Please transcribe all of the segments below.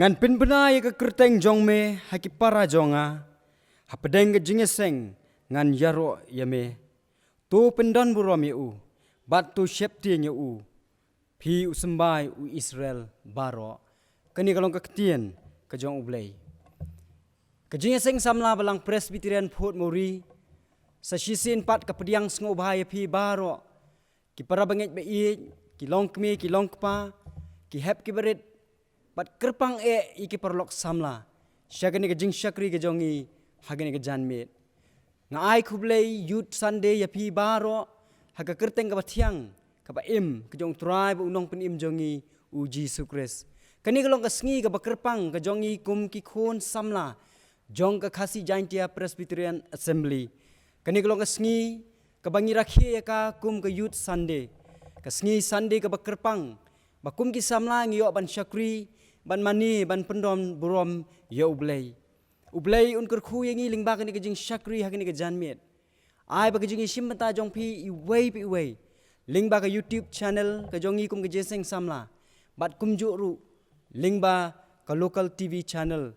Ngan pinbenai ke kerteng jong me haki para jonga hapedeng ke jingeseng ngan yaro yame tu pendon burom u bat tu shepti u pi usembai u Israel baro kani kalong ketien ke jong ublei ke jingeseng samla balang Presbyterian Port Muri sa sisin pat ke pediang sngo bahaya pi baro ki para banget be ki long kmi ki long kpa ki hep ki berit Bat Kyrpang iki perlok samla. Syagani ke jing syakri ke jongi hagani ke janmit. Ngai kublei youth Sunday ya pi baro haga kerteng ke batiang ke ba im ke jong tribe unong pen im jongi uji sukres. Kani kelong ke sngi ke ba Kyrpang ke jongi kum ki khon samla jong ke khasi jaintia Presbyterian Assembly. Kani kelong ke sngi ke bangi rakhi ka kum ke youth Sunday. Ke sngi Sunday ke ba Kyrpang ba kum ki samla ngiyo ban syakri ban mani ban pendom burom ya ublei unkur khu yangi lingba kani kejing syakri hakini ke janmit ai ba kejing simmata jong pi iwei lingba ke YouTube channel ke jongi kum ke jeseng samla bat kum ru lingba ke local TV channel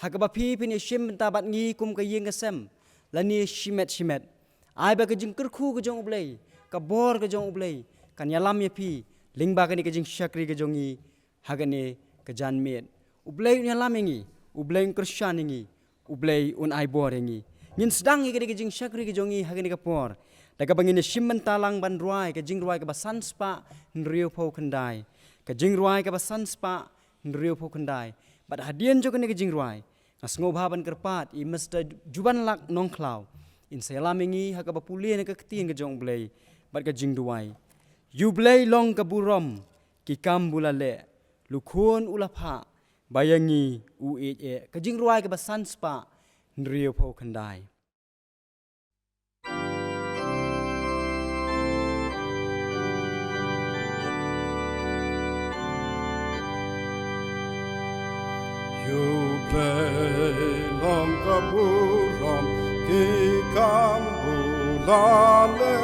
hakaba pi pini simmata bat ngi kum ke yeng kesem lani shimet ai ba kejing kerkhu ke jong ublei ke bor ke jong ublei kan yalam ya pi lingba kani kejing syakri ke jongi hagani kejanmit ublei unya lamengi ublei Kristyan ingi ublei un ai bor ingi ngin sedang ke jing syakri ke jongi hagani ke por daga bangini simmen talang ban ruai ke Jingrwai ke basan spa nriu pau kendai ke Jingrwai ke basan spa nriu pau kendai bat hadian jo ke Jingrwai ngasngo ban kerpat I Mr. Jubanlak Nongkhlaw in selamengi hakaba pulien ke ketin ke jong ublei bat ke Duwai ublei long ke burom ki kam bulale Lukun ulapha bayangi uee ke Jingrwai ke basan spa nriu pau kendai Ublei long ke burom ki kam bulale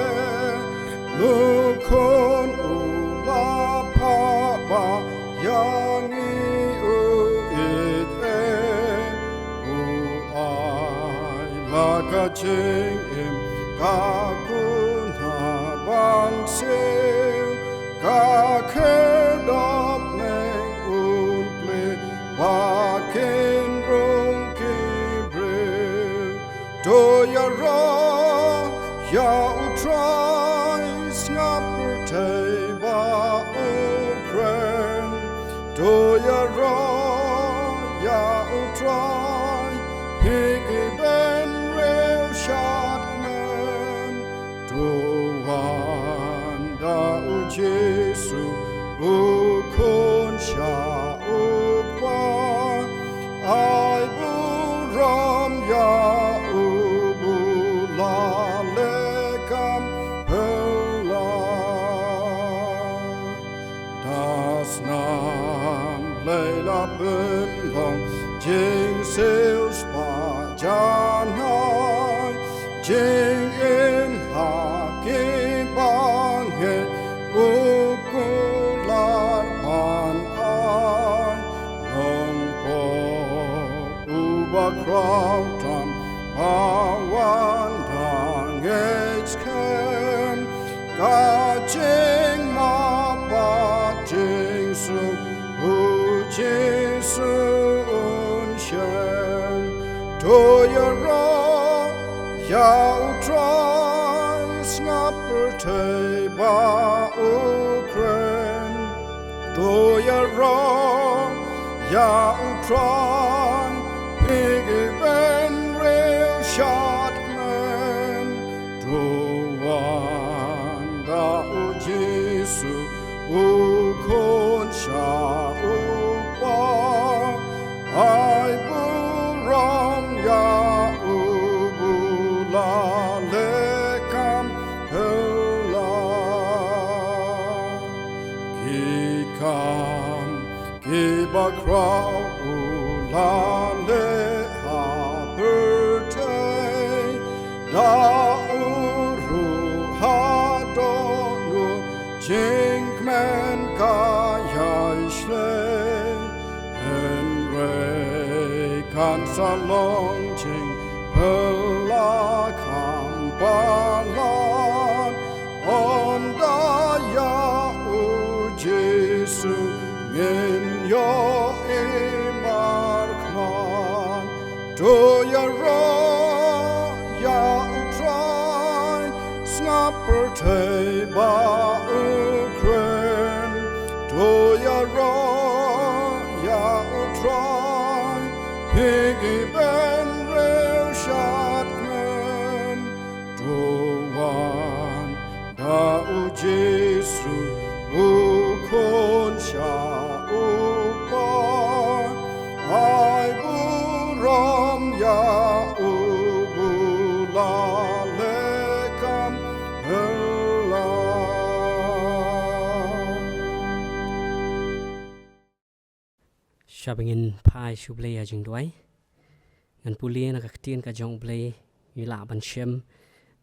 lukun ulapha ba Yangi uit uai laka ching kakuna bangsil kakedop neng unple wakin rung kibril do ya ra ya utrai snap Pyrthei ba Nongkren do ya ra ya utrai higi ben real shotman do wanda u Jesu u kun sha upa ai buram ya u bulale kam Leila Bundong Jing Sales Pa Janhai Jing In Haki Bang He Ukular Pan Ai Long Po Uba Krautam Awan Dang Kem Ka Jing Ma Ba Jing Su Jesun shem do ya ra ya utrai snap Pyrthei ba Nongkren do ya ra ya utrai pigi ben real shotman do wanda u Jesu u kon sha ai buram ya ubulale kam hela ki kam ki bakrau ulale ha Pyrthei da uru ha donu jinkmen ka ya ishle kan salong jing pelakam balan ondaya u Jesu ngin yo imarkman do ya ro ya utrai snap Pyrthei ba Ukraine do ya ro ya utrai higi ben real shotman Duwai da u Jesu u kon sha u pa ai buram ya u bula lekam hela Shabingin pai shuble ya Jingrwai ngan pulia na kaktian ka Jong blay yula ban shem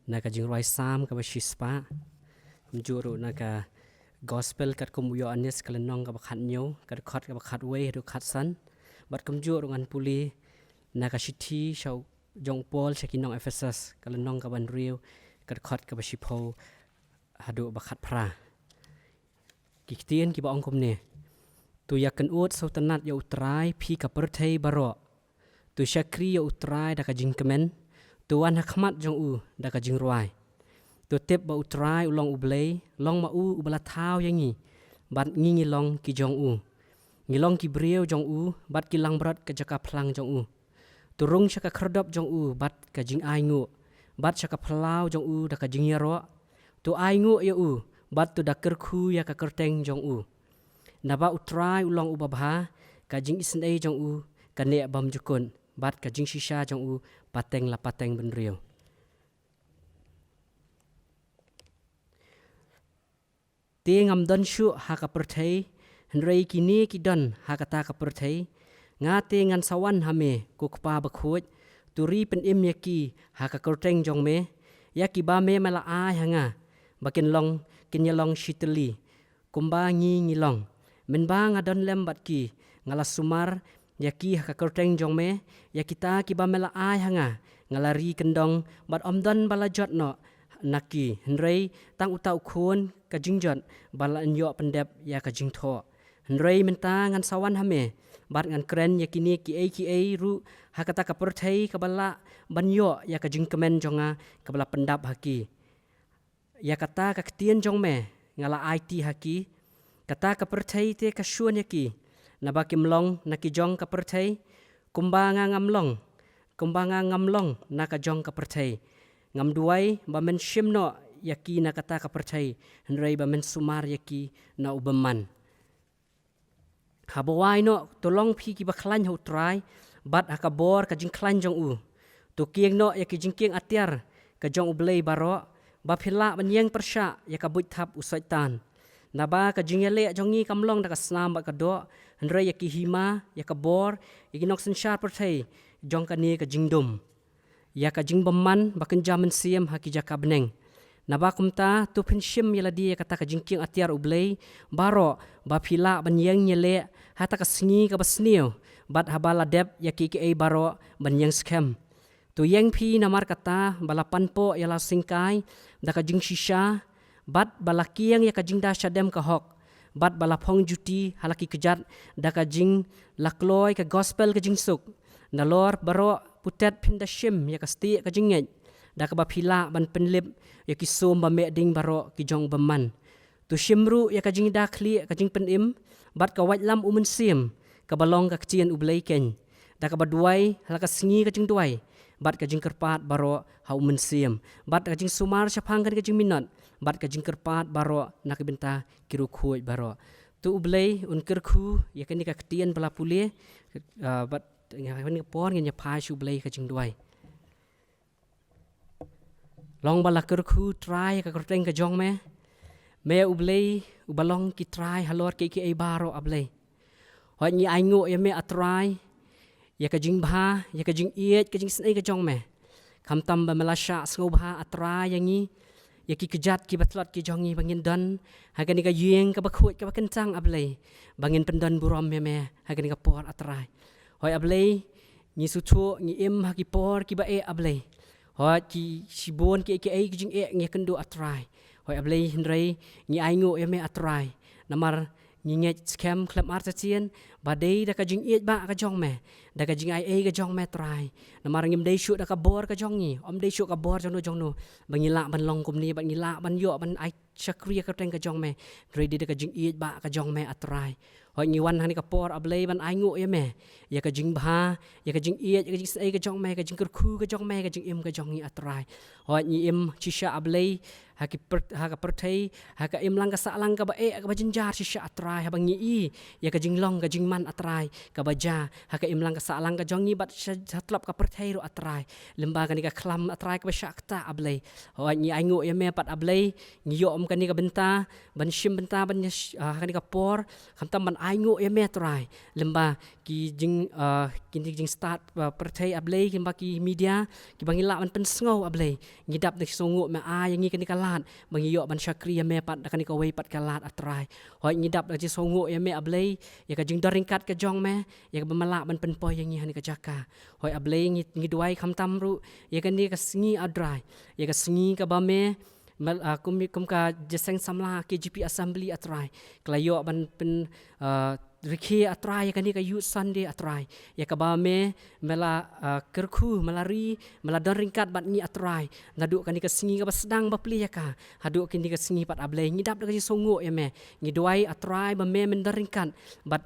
na ka Jingrwai sam ka bashispa mjuru na ka gospel kat kum Ioannis kalenong ka bakhat nyo ka khot ka bakhat we ru khat san bat kumjuru ngan puli na ka shithi shaw Jong Paul shakinong Ephesus kalenong ka ban riu ka khot ka bashipo hadu bakhat pra kiktian ki ba ongkom ne tu yakan ut sautanat ya utrai pi ka Pyrthei baro tu syakri ya utrai da ka jingkemen tu wan hakmat jong u da ka Jingrwai tu tep ba utrai ulong ublei long ma u ubala thau yangi bat ngi long ki jong u ngilong ki breu jong u bat ki lang brat ka jaka phlang jong u tu rung shaka khrdop jong u bat ka jing ai ngu bat shaka phlau jong u da ka jingyaro tu ai ngu ya u bat tu da kerkhu ya ka kerteng jong u naba utrai ulong ubabha ka jing isnei jong u ka ne bam jukun bat ka jing shisha jong u pateng la pateng ben riu te ngam don shu ha ka Pyrthei Hynrei kini ki don ha ka ta ka Pyrthei nga te ngan sawan ha me ku kpa ba khoj turi pen im yaki ha ka kerteng jong me yaki ba me mala ai hanga bakin long kin yalong shitli kumba ngi long men ba nga don lem bat ki ngala sumar yaki ha kerteng jong me yakita ki ba mela ai hanga ngalari kendong bat omdon bala jot no naki Hynrei tang utau khon ka jingjot bala nyo pendep ya ka jingtho Hynrei menta ngan sawan hame bat ngan kren yakini ki ai ru hakata ka Pyrthei ka bala banyo ya ka jingkemen jonga ka bala pendap haki yakata ka ktien jong me ngala IT haki kata ka Pyrthei te ka shuan yaki nabaki mlong naki jong ka Pyrthei kumbanga ngamlong na ka jong ka Pyrthei ngam Duwai ba men shimno yaki na kata ka Pyrthei Hynrei ba men sumar yaki na ubaman habawai no tolong phi ki ba khlan ho trai bat akabor ka jing khlan jong u to kieng no yaki jing kieng atiar ka jong ublei baro ba phila banyeng persha yaka buit thap usaitan naba ka jingyale jongi kamlong da ka snam ba ka do Hynrei yaki hima yaka bor yaki nok senshar Pyrthei jong ka ni ka jingdum yaka jingbaman bakan Lyndan Syiem haki jaka beneng naba kumta tu penshim yaladi kata ka jingking atiar ublei baro ba phila banyeng nyele hata ka sngi ka basnio bat habala dep yaki ki ai baro banyeng scam tu yeng phi namar kata bala panpo yala singkai da ka jing shisha bat bala kieng ya ka jing da shadem ka hok bat bala phong juti halaki kejat da ka jing lakloi ka gospel ka jing suk na lor baro putet pinda shim ya ka sti ka jing ngej da ka ba phila ban penlip ya ki som ba me ding baro ki jong baman tu shimru ya ka jing da khli ka jing penim bat ka wait lam Lyndan Syiem ka balong ka kcien ublei ken da ka ba Duwai halaka sngi ka jing Duwai bat ka jing kerpat baro ha Lyndan Syiem bat ka jing sumar syapang ka jing minat bat ka jing kerpat baro nak benta kiru khoi baro tu ublei un kerkhu ya ka ni ka kcien bala pule bat ngani pon ngnya phai shu ublei ka jing Duwai long bala kerkhu try ka kerteng ka jong me ublei ubalong ki try halor ki ai baro ablei hoi ni ai ngo ya me atrai ya ka jing bha ya ka jing iet ka jing snai ka jong me kham tam ba melasha sngo bha atrai yangi ya ki kejat ki batlot ki jongi bangin dan ha ka ni ka yeng ka bakhut ka kencang ablei bangin pendan burom me ha ka ni ka por atrai hoi ablei ni sutu ni im haki por ki ba ablay hoi ki sibon ki jing ni kendo atrai hoi ablay Hynrei ni aingo me atrai namar ni nget scam klap artasian badai da ka jing ba ka jong me da ka jing ka jong me trai namar ngim dei shu da ka bor ka jong ni om dei shu ka bor jong no bangila ban long kum ni bangila ban yo ban ai chakri ka teng ka jong me ready da ka jing ba ka jong me atrai hoi ni wan hani ka por ablay ban aingo me ya ka jing bha ya ka jing ya ka jing sai ka jong me ka jing kurku ka jong me ka jing ka jong ni atrai hoi ni chisha ablay haka Pyrthei haka lang ka sa lang ka ba ka ba jinjar shisha atrai habang ni ya ka jing long ka jing man atrai ka ba ja haka lang ka sa lang ka jong ni bat hatlap ka Pyrthei ro atrai lembaga ni ka klam atrai ka ba syakta ablay hoi ni aingo me pat ablay ni yo ka ni ka benta ban shim benta ban haka ni ka por kamtam ban aingo me atrai lemba ki jing start Pyrthei ablay ki ba ki media ki bangila ban pen sngo ablay ngidap ni songo me yang ni ka ni ka bangi yo ban syakri me pat dakani ka wei pat kalat atrai hoi ngidap da ji songo me ablay ya ka jing daringkat ka jong me ya ka bamala ban penpoy yang ni hani ka jaka hoi ablay ngi duai kham tamru ya ka ni ka singi adrai ya ka singi ka ba me kum ka jeseng samla ke GP assembly atrai klayo ban pen rikhi atrai ya ka ni ka youth sunday atrai ya ka ba me mela kerku melari mela daringkat bat ni atrai ngaduk ka ni ka singi ka sedang ba pli ya ka haduk ka ni ka singi pat ablay ngidap da ka songo ya me ngiduai atrai ba me mendaringkat bat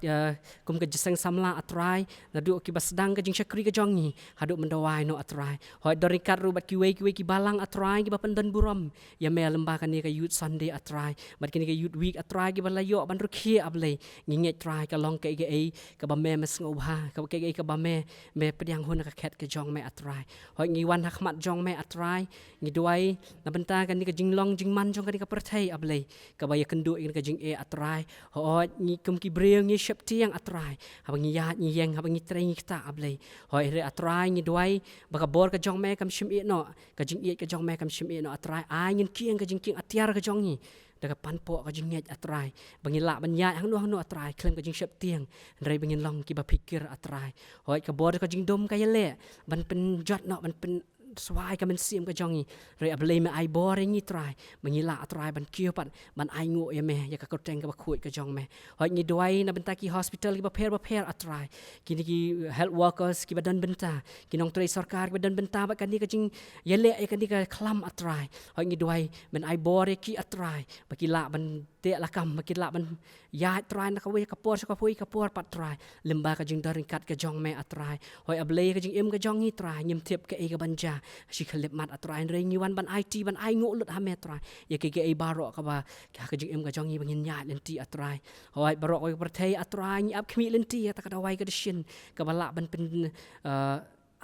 kum ka jeseng samla atrai ngaduk ki ba sedang ka jing syakri ka jong ni haduk mendawai no atrai hoi daringkat ru bat ki wei ki balang atrai ki ba pendan buram ya me lembah ka ni ka youth sunday atrai bat ki ni ka youth week atrai ki ba layo ban rukhi ablay nginget trai ka long ka ka ba me mesngobha ka ba me pediang hun ka khet ka jong me atrai hoi ngi wan hakmat jong me atrai ngi duai na benta kan ni ka jing long jing man jong ka ni ka Pyrthei ablay ka ba ya kendu ka jing atrai hoi ngi kum ki breng ngi shep tiang atrai habang ngi ya ngi yang habang ngi treng ngi ta ablay hoi re atrai ngi duai ba ka bor ka jong me kam shim no ka jing ka jong me kam shim no atrai ai ngin kieng ka jing king atiar ka jong ni da ka panpo ka jing nget atrai bangila ban ya hang no atrai klem ka jing shep tiang rei bangin long ki ba pikir atrai hoi ka bor ka jing dom ka yele ban pen jot no ban pen swai ka men sim ka jongi re ablay me ai boring ni try mangila atrai ban kiu pat ban ai ngo ya me ya ka koteng ka bakhuit ka jong me hoi ngi duai na benta ki hospital ki ba pher atrai kini ki health workers ki badan benta ki nong tre sarkar ki badan benta ba kan ni ka jing yele ya kan ni ka klam atrai hoi ngi duai men ai bore ki atrai bakila ban te lakam bakila ban ya try na ka we ka por ka pui ka por pat try lemba ka jing daring kat ka jong me atrai hoi ablay ka jing em ka jong ni try nyem tiep ka e ka banja si khalip mat atrai re ngi wan ban IT ban ai ngo lut ha me try ya ke e baro ka ba ka jing em ka jong ni bangin nya len ti atrai hoi baro ko Pyrthei atrai ni ap khmi len ti ta ka dawai ka shin ka bala ban pen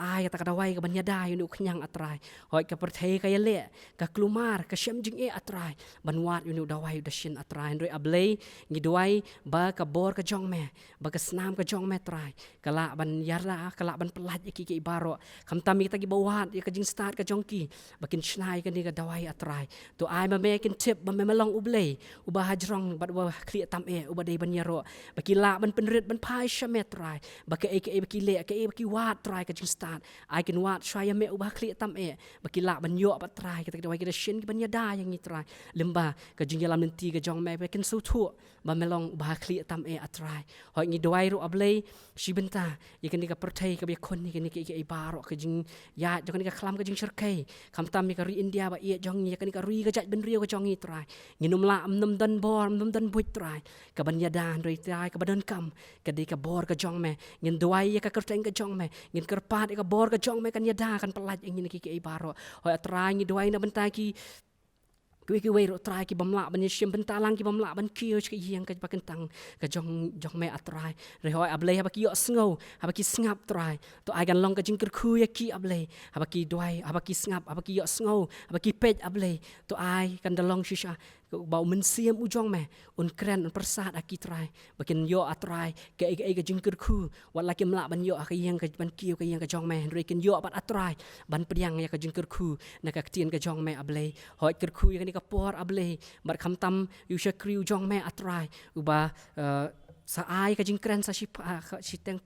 ai ta ka dawai ka ban yada yu khnyang atrai hoi ka Pyrthei ka yele ka klumar ka shem jing atrai ban wat yu dawai da shin atrai re ablay ngi duai ba ka bor ka jong me ba ka snam ka jong me trai kala ban yara kala ban pelat ki ke baro kham tami ta ki bawat ya ka jing start ka jong ki bakin shnai ka ni ka dawai atrai to ai ma me kin tip ba me malong ublay uba hajrong ba khli tam uba dei ban yaro ba ki la ban penrit ban phai shamet trai ba ke ba ki le ke ba ki wat trai ka jing start I can wat shaya me ubah kli tam bakila ban yo pat try kita dawai kita shin ban yada yang ni try lemba ka Jongyalam nanti ka jong me ken so thu ba melong ubah kli tam atrai hoi ngi dawai ro ablay si benta ya kan ka Pyrthei ka be kon ni ke baro ka jing ya jong ni ka khlam ka jing sherkai kham tam mi ka ri India ba ye jong ni ka ni ka ri ka jaj ben rio ka jong ni try nginum la nam dan bor nam dan buit try ka ban yada roi try ka badan kam ka de ka bor ka jong me ngin dawai ya ka Kerteng ka jong me ngin kerpat ka bor ka jong me kan yada kan pelat ingin ki baro hoi atrai ngi duai na benta ki ki wei ro trai ki bamla ban yim benta lang ki bamla ban kiu ki yang ka bakentang ka jong me atrai re hoi ablay ha ki yo sngo ha ki snap trai to ai gan long ka jing kerku ya ki ablay ha ki duai ha ki snap ha ki yo sngo ha ki pej ablay to ai kan dalong shisha bau mensiam ujong me Nongkren persat aki trai bakin yo atrai ke jing kerku wat laki mla ban yo ka yang ka ban kiu ka yang ka jong me rekin yo pat atrai ban pediang ya ka jing kerku na ka tien ka jong me ablay hoi kerku ya ni ka por ablay bar kham tam yu shakri ujong me atrai uba sa ai ka jingkren sa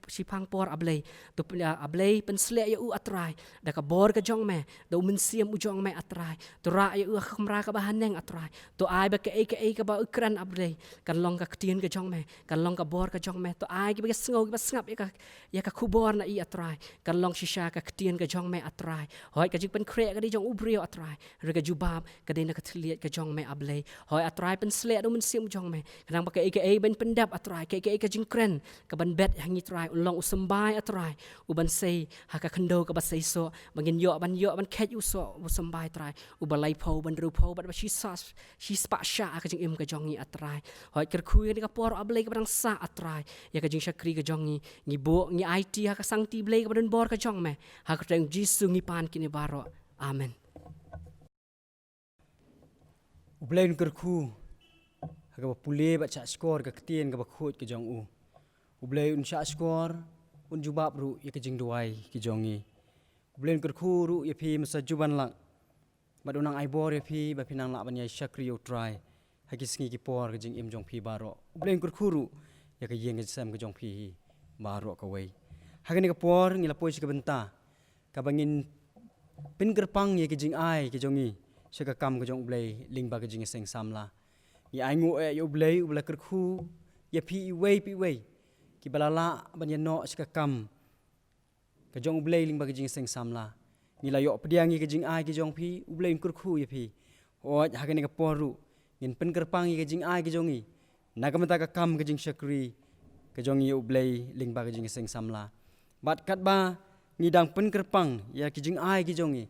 sipang por ablay tu ablay penslek ya u atrai da ka bor ka jong me da mensiam u jong me atrai tu ra ya u khamra ka bahaneng atrai tu ai ba ka ka ba ukran ablay kan long ka ktien ka jong me kan long ka bor ka jong me tu ai ba sngo ba snap ya ka kubor na i atrai kan long shisha ka ktien ka jong me atrai hoi ka jing pen kre ka di jong ubrio atrai re ka jubab ka de na ka thliet ka jong me ablay hoi atrai penslek da mensiam u jong me kanang ba ka ben pendap atrai ka jingkren ka ban bet hangi trai ulong usambai atrai uban sei haka khando ka basai so bangin yo ban khet u so usambai trai ubalai pho ban ru pho bat shi spa sha ka jing im ka jongi atrai hoi ker khu ni ka por ablay ka bang sa atrai ya ka jing shakri ka jongi ngi bo ngi IT haka sangti blay ka ban bor ka jong me haka teng jisu ngi pan kini baro amen Ublain ker khu haka ba pule ba cha skor ka ktien ka ba khot ka jong u ublai un cha skor un jubab ru ya ka Jingrwai ki jongi ublain ker khu ru ya phi masa Jubanlak ba donang ai bor ya phi ba phinang la ban ya shakri yo try haki sngi ki por ka jing im jong phi baro ublain ker khu ru ya ka yeng ka sam ka jong phi baro ka wei haka ni ka por ngi la poi ka benta ka bangin pin Kyrpang ya ka jing ai ki jongi shaka kam ka jong ublai ling ba ka jing seng samla ya aingu ya ublai ubla ker khu ya pi wei ki balala ban ya no ska kam ka jong ublai ling ba ka jing seng samla ni la yo pdiang ki jing ai ki jong pi ublai ker khu ya pi o ha ka ni ka poru ngin pen Kyrpang ki jing ai ki jongi nagamata ka kam ka jing shakri ka jong ya ublai ling ba ka jing seng samla bat kat ba ni dang pen Kyrpang ya ki jing ai ki jongi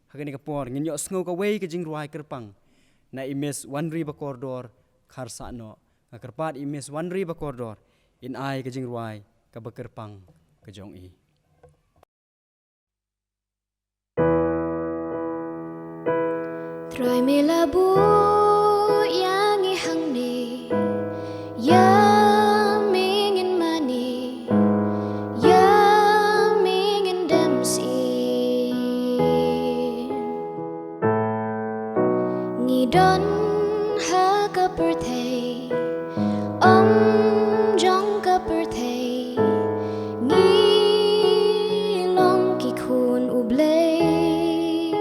ha ka ni ka por ngin yo sngo ka wei ka Jingrwai Kyrpang na imes Wanribakordor Kharsahnoh ka kerpat imes Wanribakordor in ai ka Jingrwai ka Kyrpang ka jong i Try me labu yang ihang ni ya mingin mani ya mingin damsi ngidon ha ka Pyrthei Jong ka Pyrthei ngilong ki khun ublay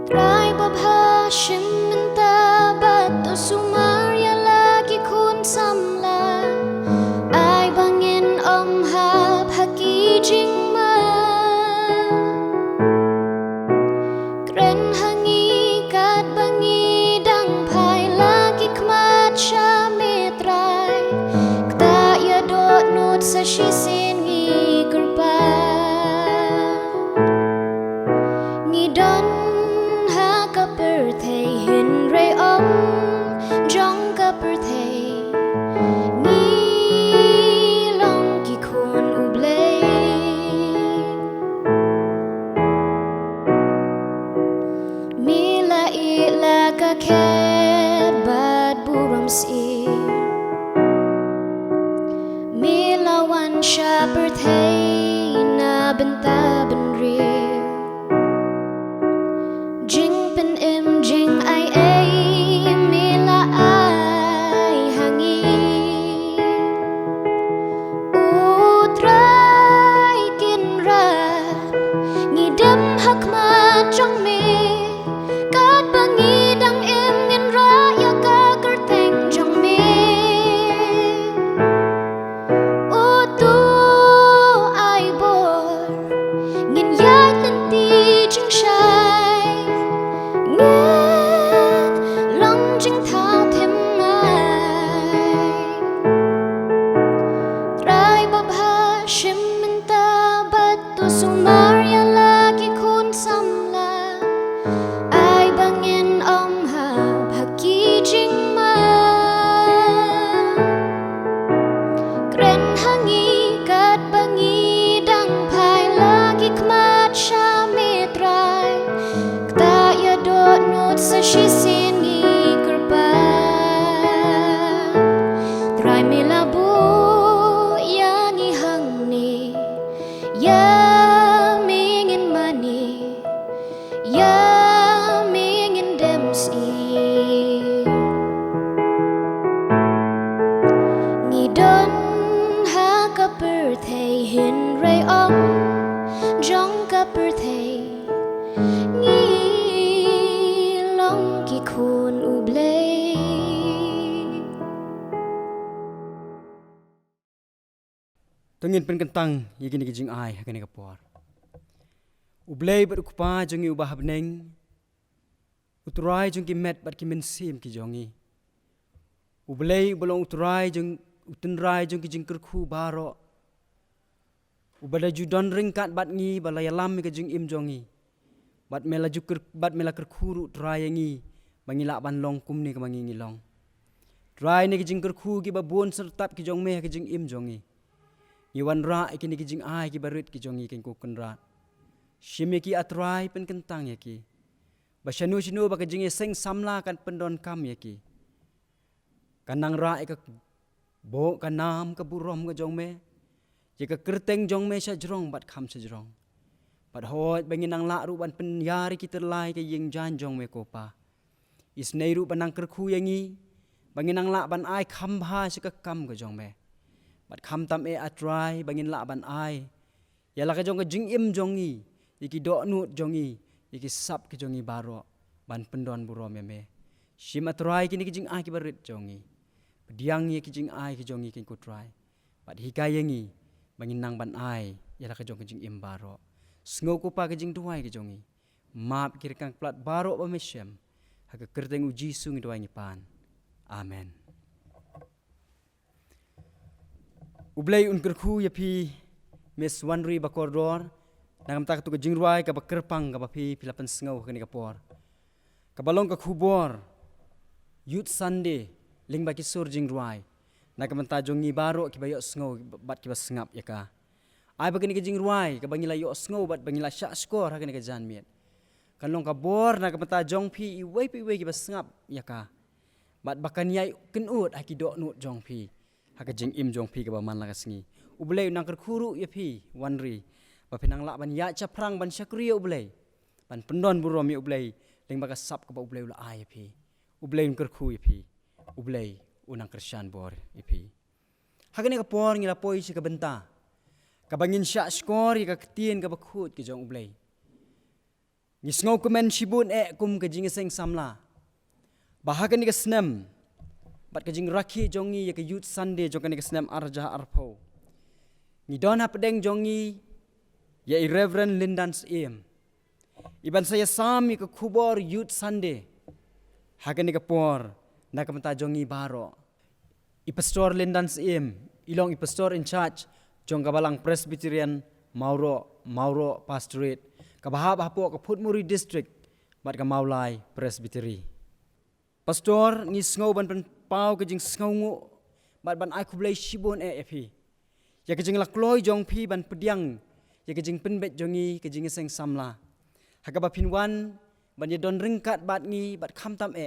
try babha shimta bat sumar ya lagi khun samla ai bangin hap haki jingma kren hangi kat bangi dang phai lagi khmat sha metrai kta ya dot not sa shi sin ngi kurpa ngi don ha ka Pyrthei Hynrei Jong ka Pyrthei ngi long ki khun ublay mila ila ka khet bat buram si mila wan sha Pyrthei na benta benri jing pen im jing ai mila ai hangi utrai kinrat ngidam hakmat jong me kat bangi dang im ngin ra ya ka kerteng jong me utu ai bor ngin yai lenti jing shai nget long jing thao thêm ai trai babha shim ta bat tu sumar ya lagi khun samla ai bangin ha bhaki jing ma kren hangi kat bangi dang phai lagi khmat sha metrai kta ya dot not sa shi sin ngi kurpa try me labu yang ihang ni ya mingin mani ya mingin damsi Pyrthei Hynrei ong Jong ka Pyrthei ngi long ki khun ublei Tengin penkentang yegini kijing ai hakani kapor. Ublei berukupa jongi ubah beneng. Uturai jong ki met bat ki mensim ki jongi. Ublei belong uturai jong utunrai jong ki jing kerku baro. Ubada judon ringkat bat ngi balaya lam ki jing im jongi. Bat mela juker bat mela kerkuru uturai ngi bangila ban long kum ni ke mangi ngilong. Uturai ni ki jing kerku ki babun sertap ki jong meh ki jing im jongi. Wanribakordor ikini ki jing ai ki barit ki jongi ken ko kenrat. Shimi ki atrai pen kentang ya ki. Basyanu shinu baka jing seng samla kan pendon kam ya ki. Kanang ra ka bo kanam ka burom ka jong me. Jika kerteng jong me sya jrong bat kham sya jrong. Bat hot bangin nang la ru ban pen yari ki terlai ka yeng jan jong me kopa. Isnei ru banang kerku yangi bangin nang la ban ai kham bha sya ka kam ka jong me. Bat kham tam atrai bangin la ban ai. Yala ka jong ka jing im jongi. Iki do nut jongi. Iki sap ki jongi baro. Ban pendon burom ya me. Shim atrai kini ki jing ai ki barit jongi. Pediang ye ki jing ai ki jongi ken ko trai. Bat hikai yangi bangin nang ban ai. Yala ka jong ka jing im baro. Sngau ko pa ka jing Duwai ki jongi. Map kirkang plat baro ba mesyam. Haka kerteng uji sung Duwai ngipan. Amen. Ublei unkerku ya pi Miss Wanribakordor nangam tak tu ke Jingrwai ka Kyrpang ka pi pilapan sengau ka ni kapor. Kabalong ka khubor Youth Sunday ling ba kisur Jingrwai. Nangam jongi baro ki bayok sengau bat ki basengap ya ka. Ai ba ni ke Jingrwai ka bangila yo sengau bat bangila syak skor ha ni ka janmiet. Kalong ka bor nangam jong pi iwei ki basengap ya ka. Bat bakan yai kenut aki dok nut jong pi. Haka jing im jong pi ke baman la kasngi. Ublei nang kerkuru ya pi wanri. Ba pinang la ban ya caprang ban syakri ublei. Ban pendon burom ya ublei ling baka sap ke ba ublei ula ai ya pi. Ublei kerku ya pi. Ublei unang Krisyan bor ya pi. Haka ni ka por ngila poi si ka benta. Ka bangin syak skor ya ka ketien ka bakhut ke jong ublei. Ngisngau kemen shibun kum ke jing seng samla. Bahaka ni ka snem. Bat kajing rakhi jongi ya ke Youth Sunday jong kan kesnam arja arpo. Ni dona pedeng jongi ya Reverend Lyndan Syiem. Iban saya sami ke kubor Youth Sunday. Hagan ni kapor nak menta jongi baro. I pastor Lyndan Syiem ilong i pastor in charge jong kabalang Presbyterian Mauro pastorate. Kabahab hapo ka Putmuri district bat ka Maulai Presbytery. Pastor ni ngau ban pau ke jing sngongu bat ban ai kublai shibon epi ya ke jing lakloi jong pi ban pediang ya ke jing penbet jongi ke jing seng samla hakaba pinwan ban ya don ringkat bat ngi bat khamtam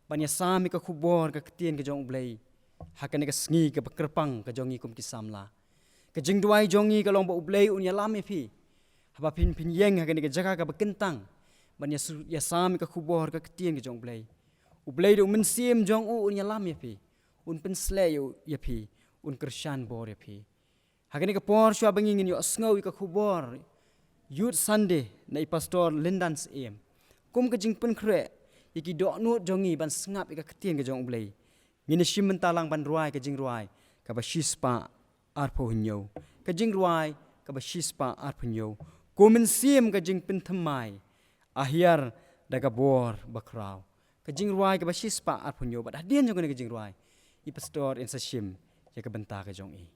ban ya sami ke kubor ke ketien ke jong blai hakane ke sngi ke Kyrpang ke jongi kum ki samla ke jing Duwai jongi ke long ba ublai un ya lam epi haba pin yeng hakane ke jaga ke bekentang ban ya sami ke kubor ke ketien ke jong blai. Ublei du mensim jong un yalam ya pi. Un pensle ya pi. Un Krisyan bor ya pi. Hakani ka por syua bangingin yo sngau ka khubor. Youth Sunday na i pastor Lyndan Syiem. Kum ka jing pen kre. Iki dok nut jongi ban sengap ka ketien ka jong ublei. Ngini shim mentalang ban ruai ka Jingrwai ka ba shispa arpo hinyo. Ka Jingrwai ka ba shispa arpo hinyo. Kum mensim ka jing pen thamai. Ahyar daga bor bakrau. Ka Jingrwai ka bashispa at punyo bat hadian jong ka Jingrwai I pastor in sashim ya ka benta ka jong I.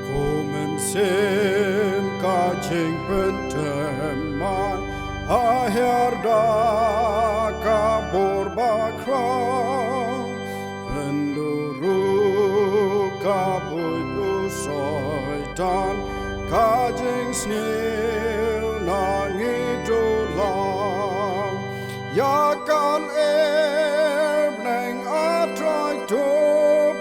Comensim ka jing pentemai aherda ka borba kram enduru ka boy soitan ka jing snew nangi dolam ya kan neng atrai to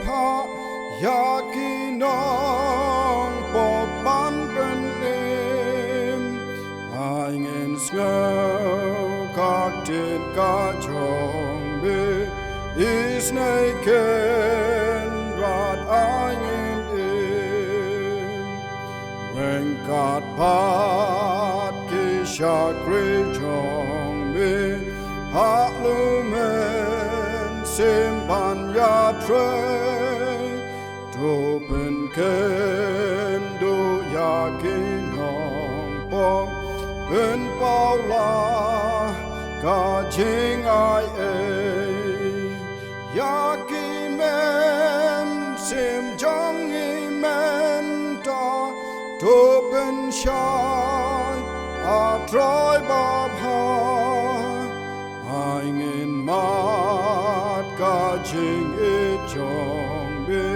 pa ya kinong po ban ngau kak tin ka jong be is naken rat angin in when kat pat ki shakri jong be halumen simpan ya tre topen ken do ya kinong pong ben paula ka jingrwai ya ki men sim jong men ta topen shai a troy bob ha in mat ka jing e jong be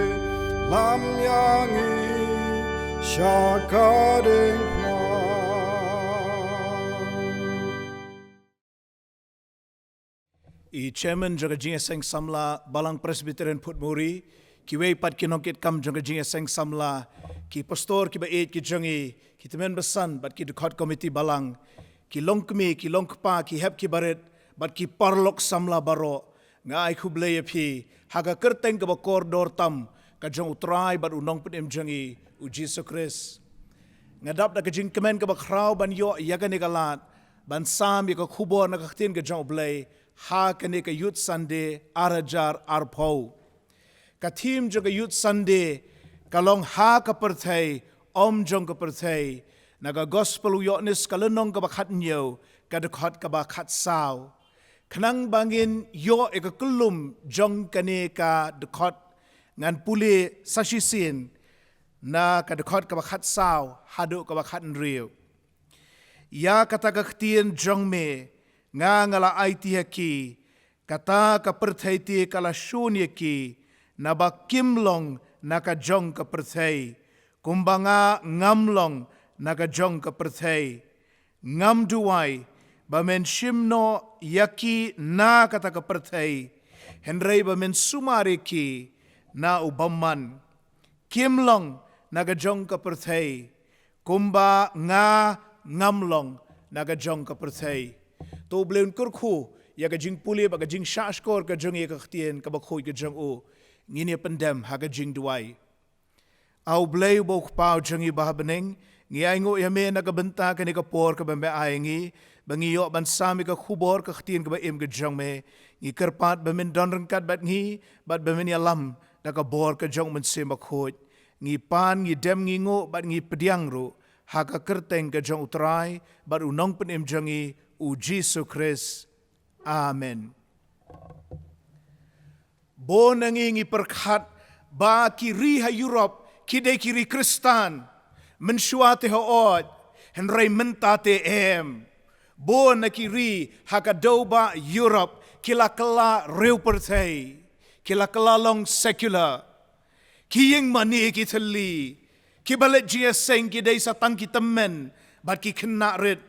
lam yang i shakaring I chairman jaga JSBPP samla balang Presbyterian Putmuri ki wei pat ki nongkit kam jaga JSBPP samla ki pastor ki ba eight ki jangi ki temen besan bat ki dukhat committee balang ki longkmi ki longkpa ki hep ki baret bat ki parlok samla baro nga ai khuble phi haga kerteng ka ba kordor tam ka jong utrai bat unong put em jangi u Jesus Christ ngadap da ka jing kemen ka ba khrau ban yo yagane galat ban sam ka khubor na ka tin ka jong blay ha kane ka youth Sunday arajar arpau ka theme jo ka youth Sunday ka long ha ka Pyrthei om jong ka Pyrthei na ka gospel Ioannis ka lenong ka ba khat nyo ka de khat ka ba khat sao khnang bangin yo e ka kulum jong kane ka de khat ngan pule sashisin na ka de khat ka ba khat sao hadu ka ba khat nriu ya kata ka ktien jong me nga ngala IT ki kata ka Pyrthei ti kala shunya ki na ba kimlong na ka jong ka Pyrthei kumbanga ngamlong na ka jong ka Pyrthei ngam Duwai ba men shimno yaki na kata ka Pyrthei Hynrei ba men sumari ki na ubamman kimlong na ka jong ka Pyrthei kumba nga ngamlong na ka jong ka Pyrthei to bleun kurkhu ya ka jing puli ba ka jing shashkor ka jong ka ktien ka ba khoi ka jong o ngine pandem ha ka jing Duwai au blei bo pau jangi ba beneng ngi ai ngo ya me na ka benta ka ni ka por ka ba me ai ngi bangi yo ban sami ka khubor ka ktien ka ba em ka jong me ngi Kyrpat ba men don rang kat bat ngi bat ba men yalam na ka bor ka jong men se ma khoj ngi pan ngi dem ngi ngo bat ngi pediang ro ha ka kerteng ka jong utrai bat unong pen em jangi u Jesus Christ. Amen. Bo nangingi perkhat ba kiri ha Europe kide kiri Kristan mensuate ha od Hynrei mentate em. Bo na kiri ha kadoba Europe kila kala reu Pyrthei kila kala long secular kiyeng mani ki thali ki balet JSBPP ki dei satang ki temen bat ki kena rit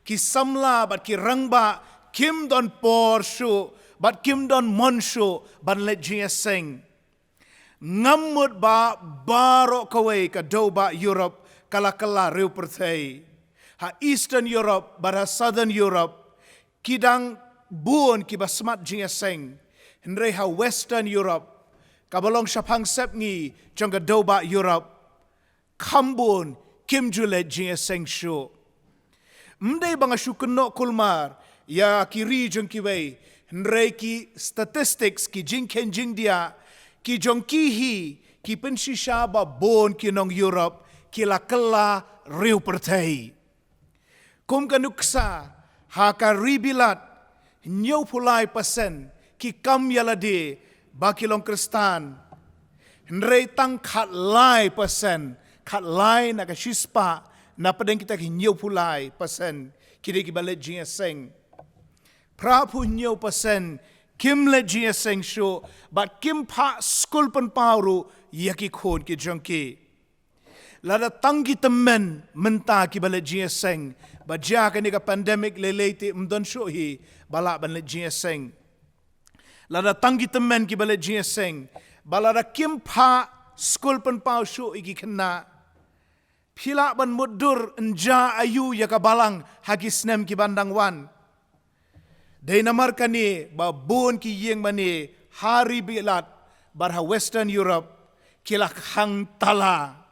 ki samla bat ki rangba kim don por shu bat kim don mon shu ban let JSBPP ngamut ba baro kawe ka doba Europe kala kala reu Pyrthei ha Eastern Europe bara Southern Europe kidang buon ki ba smart JSBPP Hynrei ha Western Europe kabalong syapang sep ngi jong ka doba Europe kambun kim julet JSBPP shu mdei banga shukuno kulmar ya kiri jong kiwei Hynrei ki statistics ki jingken jingdia ki jong ki hi ki pensisha ba bon ki nong Europe ki la kala reu Pyrthei kum kanuksa ha ka ribilat nyau pulai pasen ki kam yalade ba ki long Kristan Hynrei tang khat lai pasen khat lai na ka shispa na padeng kita hinyo pulai pasen kiri ki balet JSBPP prapu hinyo pasen kim le JSBPP show but kim pa school pan pauru yaki khon ki jongki lada tangi temen menta ki balet JSBPP ba ja ka ni ka pandemic lelete mdon show hi bala balet JSBPP lada tangi temen ki balet JSBPP balada kim pa school pan pau show iki kena Pila ban mudur enja ayu ya kabalang hagi snem ki bandang wan. Dai namar kani ba bon ki yeng mani hari bilat barha Western Europe kila hang tala.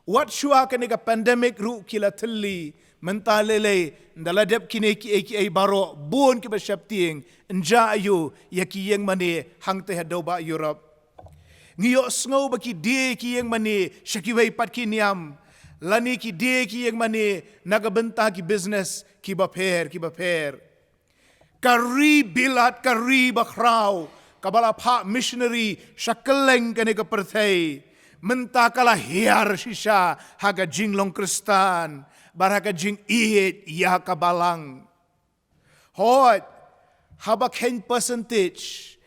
Wat shua kani ka pandemic ru kila telli mentalele ndaladep kini ki ai baro bon ki ba syapting enja ayu ya ki yeng mani hang te hadoba Europe. Ngiyo sngo ba ki de ki yeng mani syakiwai pat ki niam. Lani ki de ki yang mani nagabenta ki business ki baper. Kari bilat kari bakraw kabala pa missionary syakeleng kani ke Pyrthei. Menta kala hiar shisha haga jinglong Kristan baraka jing iit ya kabalang. Hot habak hen percentage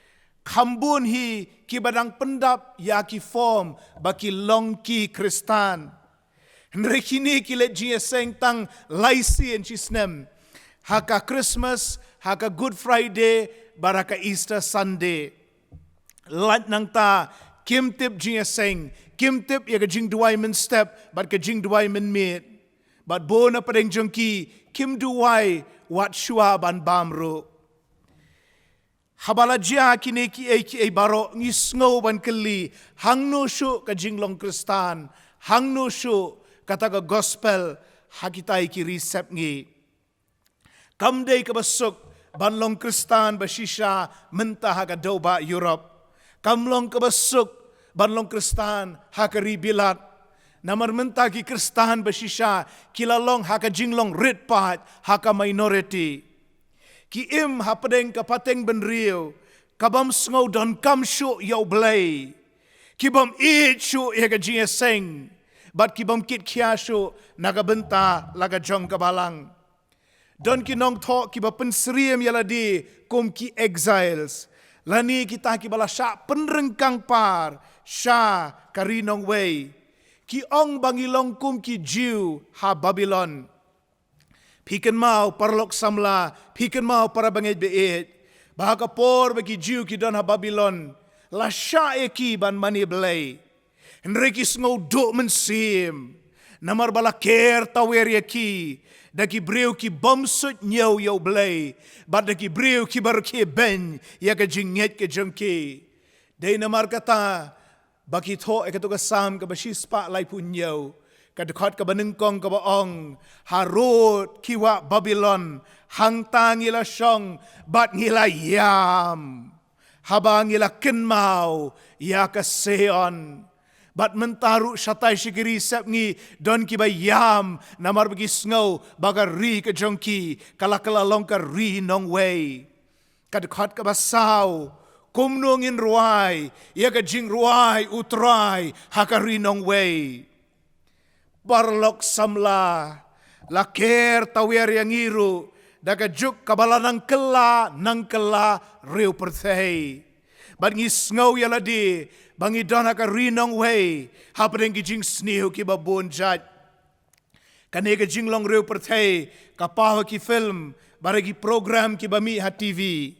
kambun hi ki badang pendap ya ki form baki long ki Kristan. Hynrei kini kilet jieseng tang laisi en chisnem. Haka Christmas, haka Good Friday, baraka Easter Sunday. Lat nang ta, kim tip jieseng, kim tip ya ka Jingrwai men step, bat ka Jingrwai men meet. Bat bona padeng jongki, kim Duwai, wat shua ban bamru. Habala jia kini ki ai baro ngisngo ban keli, hang no shu ka jinglong Kristan, hang no shu kata ka gospel hakitai ki resep ngi. Kamdei ka basuk banlong Kristan basisha mentah ka doba Europe. Kamlong ka basuk banlong Kristan hakari bilat. Namar mentah ki Kristan basisha kilalong haka jinglong red part haka minority. Ki im hapadeng ka pateng benriu kabam sngow don kam shu yaw blay. Kibam eat shu ya ka jieseng. Bat ki bom kit kiasho nagabenta laga Jong kabalang. Don ki Nongkhlaw ki ba pensriem yaladi kum ki exiles. Lani kita ki bala sya penrengkang par sya karinong way. Ki ong bangilong kum ki Jew ha Babylon. Piken mau parlok samla, piken mau para bangit beet. Bahaka por bagi Jew ki don ha Babylon. La sya eki ban mani belay. Hynrei ki sngo do men Syiem. Namar bala ker tawer ya ki. Daki breu ki bomsut nyaw yaw blay. Bat daki breu ki bar ki ben. Ya ka jinget ke jengki. Day namar kata. Baki to e katuka sam ka basispa lai pun nyaw. Kadekot ka banengkong ka baong. Harut kiwa Babylon. Hang tangila syong. Bat ngila yam. Habang ngila kenmau. Ya ka seon. Bat mentaru syatai syikiri sep ngi don ki bayam namar bagi sngow baga ri ke jongki kala long ka ri nong way kadkhat ka basaw kumnong in ruai ya ka Jingrwai utrai haka ri nong way barlok samla laker tawer yang iru daga juk kabalanang kela nang kela riu Pyrthei bat ngi sngow yaladi bangi dona ka rinong way hapeng ki jing sniu ki babon jat kane ka jinglong riu Pyrthei kapaho ki film baragi program ki bami ha TV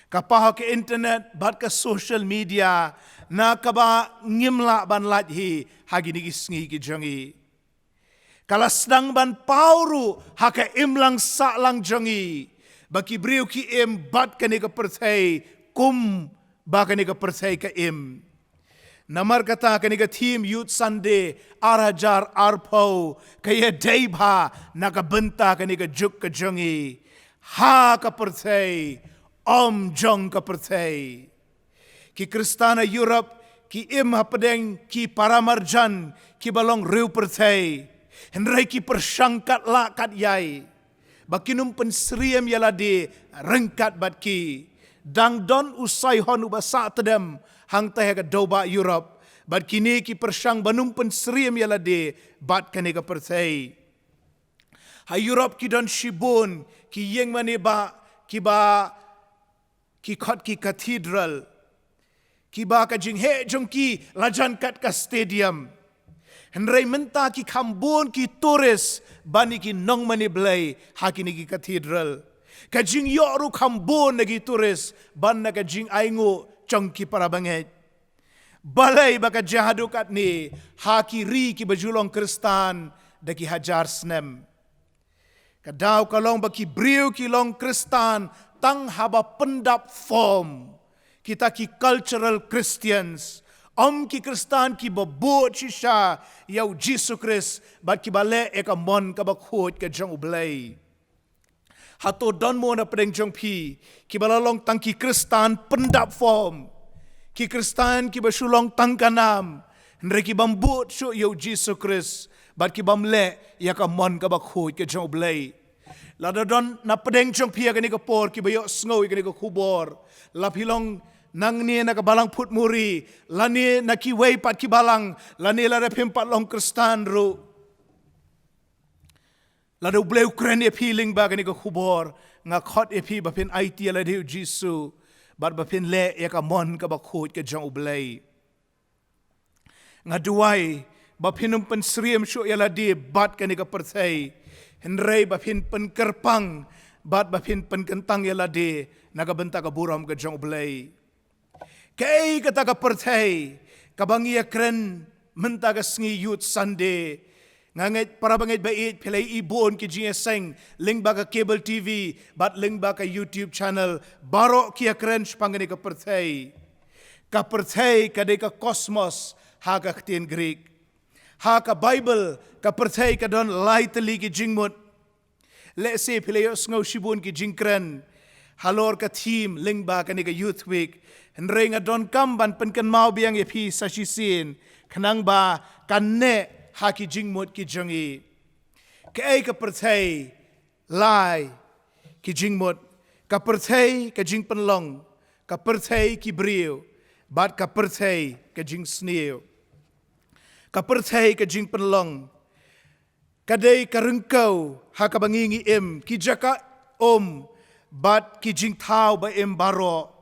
kapaho ki internet bat ka social media na kaba ngimla ban lat hi hagi ni sngi ki jongi kala sedang ban pauru haka imlang saklang jongi baki briu ki im bat kane ka Pyrthei kum ba kane ka Pyrthei ka im. Namar kata kaniga team Youth Sunday arajar arpo kaya daybha nakabenta kaniga juk ka jongi ha ka Pyrthei om Jong ka Pyrthei ki Kristana Europe ki im hapadeng ki paramarjan ki balong riu Pyrthei Hynrei ki persangkat la kat yai bakinum pensriem yaladi rengkat bat ki dang don usai hon ubasa tedem hang teh ka doba Europe bat kini ki persang banum pensriem yalade bat kane ka Pyrthei ha Europe ki don shibun ki yeng mane ba ki khot ki cathedral ki ba ka jing he jong ki lajan kat ka stadium Hynrei menta ki kambon ki tourist bani ki nong mane blai ha kini ki cathedral ka jing yoru kambon lagi tourist ban na ka jing aingo chongki para banget. Balai baka jahadukat ni haki ri ki bajulong Kristan daki hajar snem. Kadau kalong baki briu ki long Kristan tang haba pendap form. Kita ki cultural Christians. Ki Kristan ki babut shisha yau Jesus Christ bat ki bale eka mon ka bakhot ka jong ublay. Hato don mo na pedeng jong pi ki balalong tang ki Kristan pendap form. Ki Kristan ki basulong tang kanam. Nre ki bambut shu yau Jesus Christ bat ki bamle ya ka mon ka bakhot ka jong ublay. Lada don na pedeng jong pi ka ni ka por ki bayo sngoy ka ni ka kubor. Lapilong nang ni na kabalang put muri, lani na kiway pat kibalang, lani la repimpat long Kristan ru. La do bleu kren epiling ba kani ko khubor, nga khot epi bapin IT la diu Jisu, bat bapin le ya ka mon ka bakhut ka jong ublay. Nga Duwai, bapinum pen sriem shu ya la di bat kani ka Pyrthei, Hynrei bapin pen Kyrpang, bat bapin pen kentang ya la di, nagabenta ka buram ka jong ublay. Kay kata ka Pyrthei, kabangia kren menta ka sngi youth Sunday, ngangit para bangit bait pilay ibon ki JSBPP, ling ba ka cable TV, bat ling ba ka YouTube channel, baro kia kren spangani ka Pyrthei. Ka Pyrthei kadai ka kosmos, ha ka ktin Greek. Ha ka Bible, ka Pyrthei ka don lightly ki jingmut. Let's say pilay sngaw shibun ki Nongkren, halor ka team, ling ba ka ni ka Youth Week, Hynrei nga don kamban penken mau biang epi sa sisin kanang ba kanne haki jingmut ki jongi kay ka Pyrthei lai ki jingmut ka Pyrthei ka jing penlong ka Pyrthei ki briu bat ka Pyrthei ka jing sniu ka Pyrthei ka jing penlong kadai ka rengkau haka bangingi ki jaka bat ki jing thau ba baro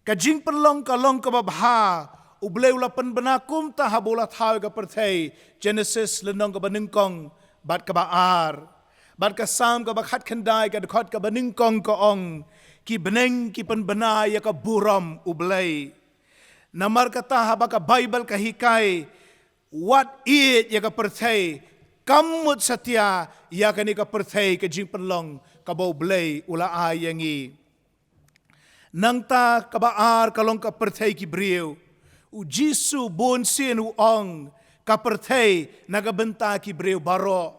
Kajing perlong kalong ka babha, ubleu la penbenakum ta habola thau ka Pyrthei, Genesis lenong ka baningkong, bat ka baar, bat ka sam ka bakhat khandai ka dekhot ka baningkong ka ong, ki beneng ki penbenai ya ka buram ublei. Namar kata haba ka Bible ka hikai, what it ya ka Pyrthei, kamut satya ya ka ni ka Pyrthei kajing perlong ka baublei ula ayangi. Nang ta kabaar kalong ka Pyrthei ki briu, u Jisu bon sin u ong ka Pyrthei nagabenta ki briu baro.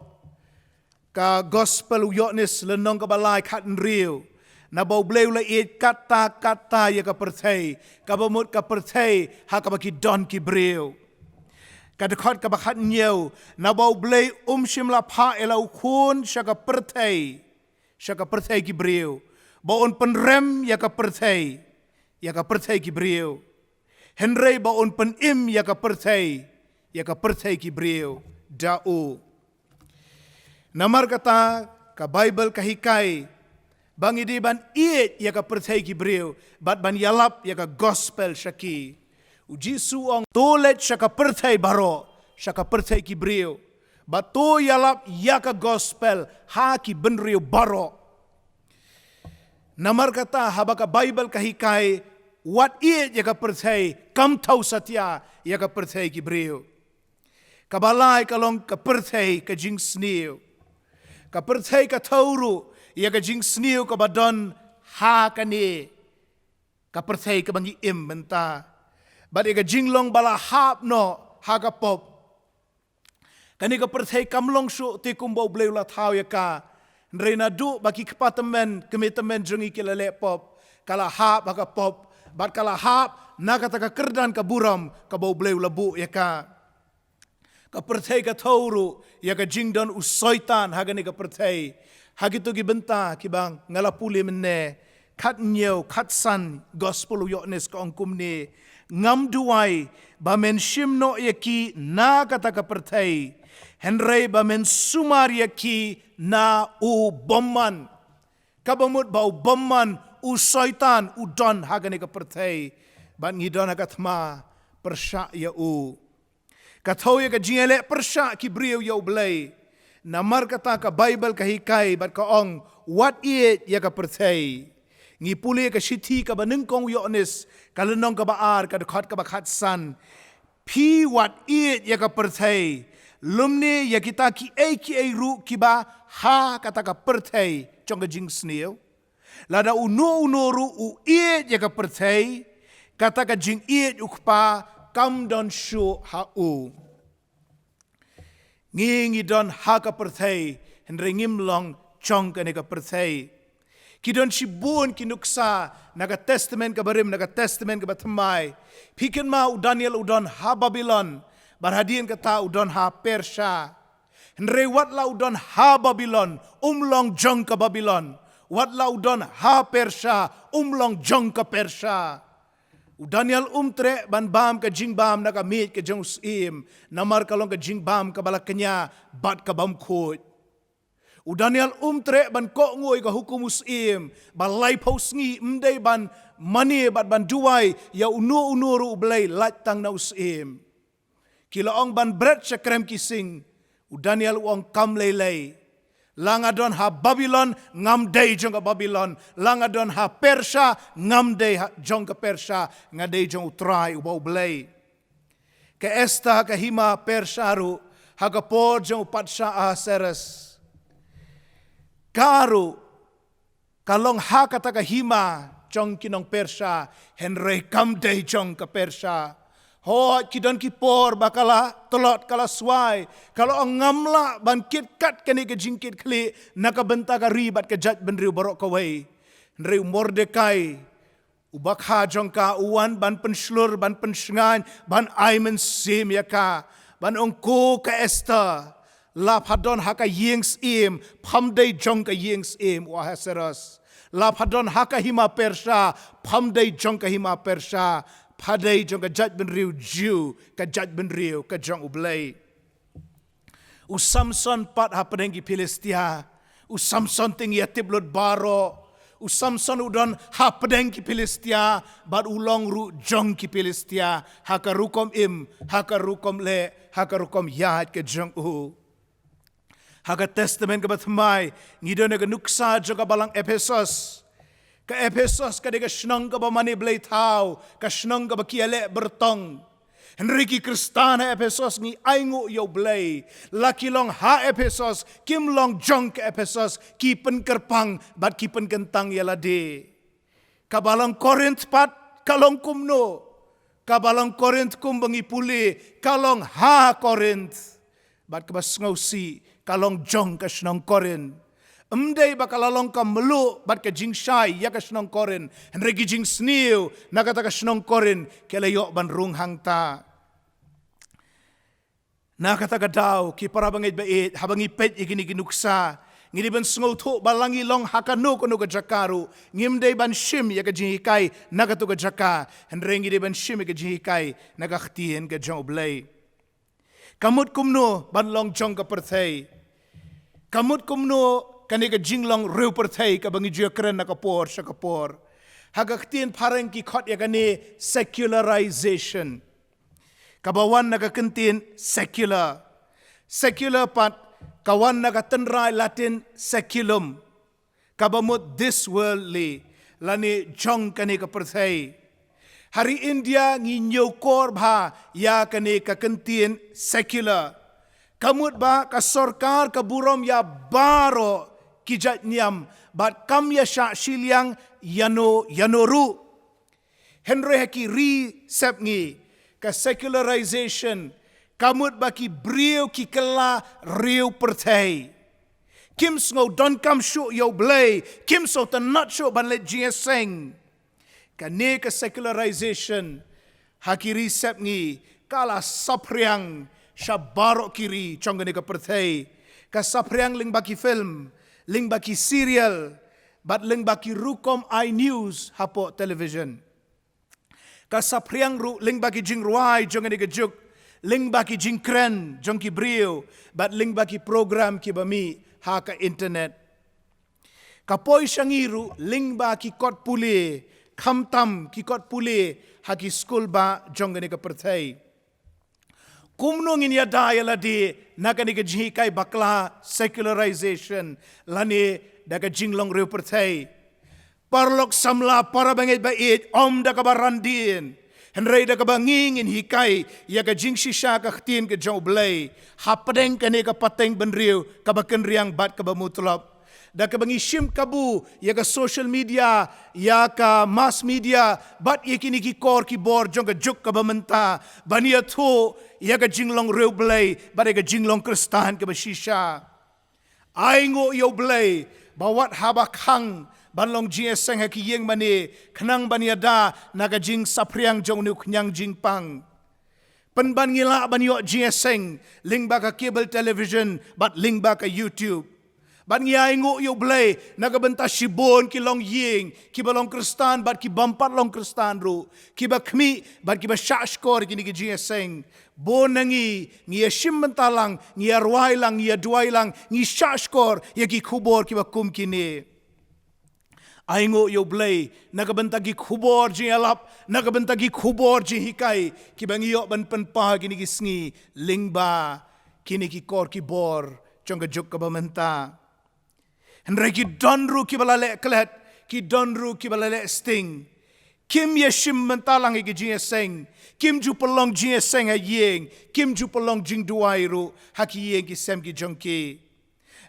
Ka gospel u Ioannis lenong ka balay khat nriu, na baubleu la it kata ya ka Pyrthei, ka bamut ka Pyrthei ha ka baki don ki briu. Ka dekhot ka bakhat nyeu, na baublei shim la pha elau khun sya ka Pyrthei ki briu. Baon penrem ya ka Pyrthei ki briu. Hynrei baon penim ya ka Pyrthei ki briu. Da'u. Namar kata ka Bible ka hikai, bangi di ban iet ya ka Pyrthei ki briu, bat ban yalap ya ka gospel syaki. Ujisu ong tolet sya ka Pyrthei baro, sya ka Pyrthei ki briu. Bat to yalap ya ka gospel, ha ki benriu baro. Namar kata haba ka Bible ka hikai, what it ya ka Pyrthei, kam tau satya ya ka Pyrthei ki briu. Kabalay kalong ka Pyrthei ka jing sniu. Ka Pyrthei ka tauru ya ka jing sniu ka badon ha kani. Ka Pyrthei ka bangi menta. Bad ya ka jinglong bala hap no ha ka pop. Kani ka Pyrthei kamlong su ti kumbau bleu la thau ya ka. Nrena du baki kepatamen kemitamen jengi kilale pop kala hap baka pop bat kala hap nakata ka kerdan ka buram ka bau bleu labu ya ka Pyrthei ka tauru ya ka jingdon usoitan hagani ka Pyrthei hagitu gi benta ki bang ngalapuli menne khat nyeu khat san gospel Ioannis ka ongkum ni ngam Duwai ba men shimno yaki nakata ka Pyrthei Hynrei ba men sumaria ki na u bomman. Kabamut ba u bomman u soitan u don hagani ka Pyrthei. Ban ngidon hagatma persya ya u. Katau ya ka jingele persya ki briu ya ublei. Namar kata ka Bible ka hikai bat ka ong what it ya ka Pyrthei. Ngi puli ka shithi ka banengkong Ioannis ka lenong ka baar ka dekat ka bakhat san. Pi wat it ya ka Pyrthei. Lumni ya kita ki ei ru ki ba ha kata ka Pyrthei chong ka jing sneo. Lada uno ru u it ya ka Pyrthei kata ka jing it ukpa kam don shu ha u. Ngi don ha ka Pyrthei Hynrei ngimlong chong ka ne ka Pyrthei. Ki don shibun ki nuksa naga testament ka barim naga testament ka batamai. Piken ma u Daniel u don ha Babylon barhadien kata u don ha Persia. Hynrei wat la u don ha Babylon umlong jong ka Babylon. Wat la u don ha Persia umlong jong ka Persia. U Daniel tre ban bam ka jing bam naga mit ka Jong Syiem namar kalong ka jing bam ka balakanya bat ka bam khot. U Daniel tre ban ko ngoi ka hukum Syiem balai pausngi mdei ban mani ban Duwai ya uno ru blai latang na Syiem. Kila ong ban bret sa krem kising u Daniel ong kam lelei. Langadon ha Babylon ngam dei jong ka Babylon. Langadon ha Persia ngam dei jong ka Persia ngadei jong utrai u bau blai. Ka esta ka hima Persia ru ha ka por jong patsha Ahasuerus. Karu kalong ha kata ka hima jong kinong Persia Hynrei kam dei jong ka Persia. Ho kidon ki por bakala tolot kala swai kalau ang ngamla ban kit kat kani ka jingkit kli nakabenta ka ribat ka jat benriu barok kawai. Hynrei Mordekai ubakha jong ka uwan ban penslur ban pensengan ban Lyndan Syiem ya ka ban ongko ka Esther. La padon haka Lyndan Syiem pamdei jong ka Lyndan Syiem wa Ahasuerus. La padon haka hima Persia pamdei jong ka hima Persia. Padai jong ka jat benriu Jew ka jat benriu ka jong ublay. U Samson pat ha penenggi Pulesdang. U Samson tinggi atiblot baro. U Samson udon ha penenggi Pulesdang bat ulong ru jong ki Pulesdang. Haka rukom haka rukom le, haka rukom yat ka jong u. Haka testament ka batmai ngidon ka nuksa jong ka balang Ephesus. Ka Ephesus ka de ka snong ka ba mani blay tao, ka snong ka ba kiale bertong. Hynrei ki Kristana Ephesus ngi aingu yo blay. Laki long ha Ephesus, kim long jong ka Ephesus, ki pen Kyrpang bat ki pen kentang yalade. Ka balang Korint pat kalong kumno. Ka balang Korint kum bangi puli, kalong ha Korint. Bat ka ba ngausi, kalong jong ka snong Korint. Mdei bakalalong ka melu bat ka jing shai ya ka snong Korin. Hynrei ki jing sniu nakata ka snong Korin kelayo ban rung hangta. Nakata ka daw ki para bangit bait habangi pet igini ginuksa. Ngidi ban sngo to balangi long hakano kono ka jakaru. Ngimdei ban shim ya ka jing hikai nakatu ka jaka. Hynrei ngidi ban shim ka jing hikai nagaktien ka jong oblay. Kamut kumno ban long jong ka Pyrthei. Kamut kumno kani ka jinglong riu Pyrthei ka bangi Nongkren na kapor sa kapor. Hagaktin parang ki kot ya kani secularization. Kabawan na kakentin secular. Secular pat kawan na katenrai Latin seculum. Kabamut this worldly. Lani jong kani ka Pyrthei. Hari India nginyo korbha ya kani kakentin secular. Kamut ba kasorkar kaburom ya baro kijat niam bat kam ya sha shiliang yanoru. Hynrei haki resep ngi ka secularization kamut baki brio ki kala riu Pyrthei. Kim sngo don kam shu yo blay kim so ta not shu ban let jieseng. Ka ne ka secularization haki resep ngi kala sapriang shabaro kiri chongane ka Pyrthei. Ka sapriang ling baki film ling baki serial, bat ling baki rukom iNews hapo television. Kasapriang ru ling baki Jingrwai jong ni gajuk, ling baki Nongkren jong ki brio, bat ling baki program ki bami ha ka internet. Kapoy syangiru ling baki kot puli, kamtam ki kot puli ha ki school ba jong ni ka Pyrthei. Kumno ngin ya daya ladi nakani ka jihikai bakla secularization lani daga jinglong riu Pyrthei. Parlok samla para bangit bait om da kabarandin. Hynrei da kabangingin hikai ya ka jing shisha ka khtin ka jau blai. Hapadeng kane ka pateng benriu ka baken riang bat ka bamutlap. Da ka bangishim kabu ya ka social media ya ka mass media bat ye kini ki kor ki bor jong ka juk ka bamenta bania thu ya ka jinglong reu blai bat ka jinglong kristan ka bashisha. Ai ngo yo blai bawat habakang banlong JSBPP haki yeng mani kenang baniada naga jing sapriang jong nu knyang jing pang. Penban ngila banyo JSBPP ling baka cable television bat ling baka YouTube. Ban ngiai ngo yo blay naga benta shibon ki long yeng ki balong kristan bat ki bampat long kristan ru ki ba khmi bat ki ba shashkor ki ni ki JSBPP. Bon nangi ngia shim bentalang ngia ruai lang ngia duwai lang ngi shashkor ya ki kubor ki ba kum kini. Aingo yo blay nagabantagi khubor ji alap nagabantagi khubor ji hikai ki bangiyo ban penpa kini ki sngi lingba kini ki kor ki bor chonga juk ka bamenta. Hynrei ki donru ki balale klet ki donru ki balale sting kim yeshim mentalang ki JSBPP kim ju pelong JSBPP yeng kim ju pelong jing Duwai ru haki yeng ki sem ki jongki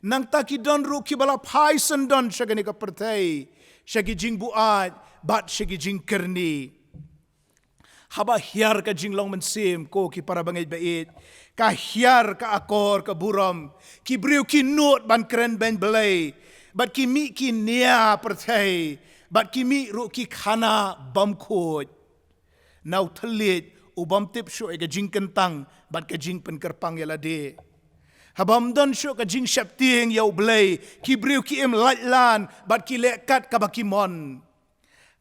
nang ta ki donru ki bala phai sandon shagani ka Pyrthei shagi jing buat bat shagi jing kerni haba hiar ka jing long mensim ko ki para bangit bait ka hiar ka akor ka buram ki briu ki not ban kren ben belai bat ki mi ki nia Pyrthei bat ki mi ru ki khana bam khoj nau thalit ubam tip shu ka jing kentang bat ka jing pen Kyrpang yala de habam don shu ka jing shapting yau blay ki briu ki im latlan bat ki lekat ka bakimon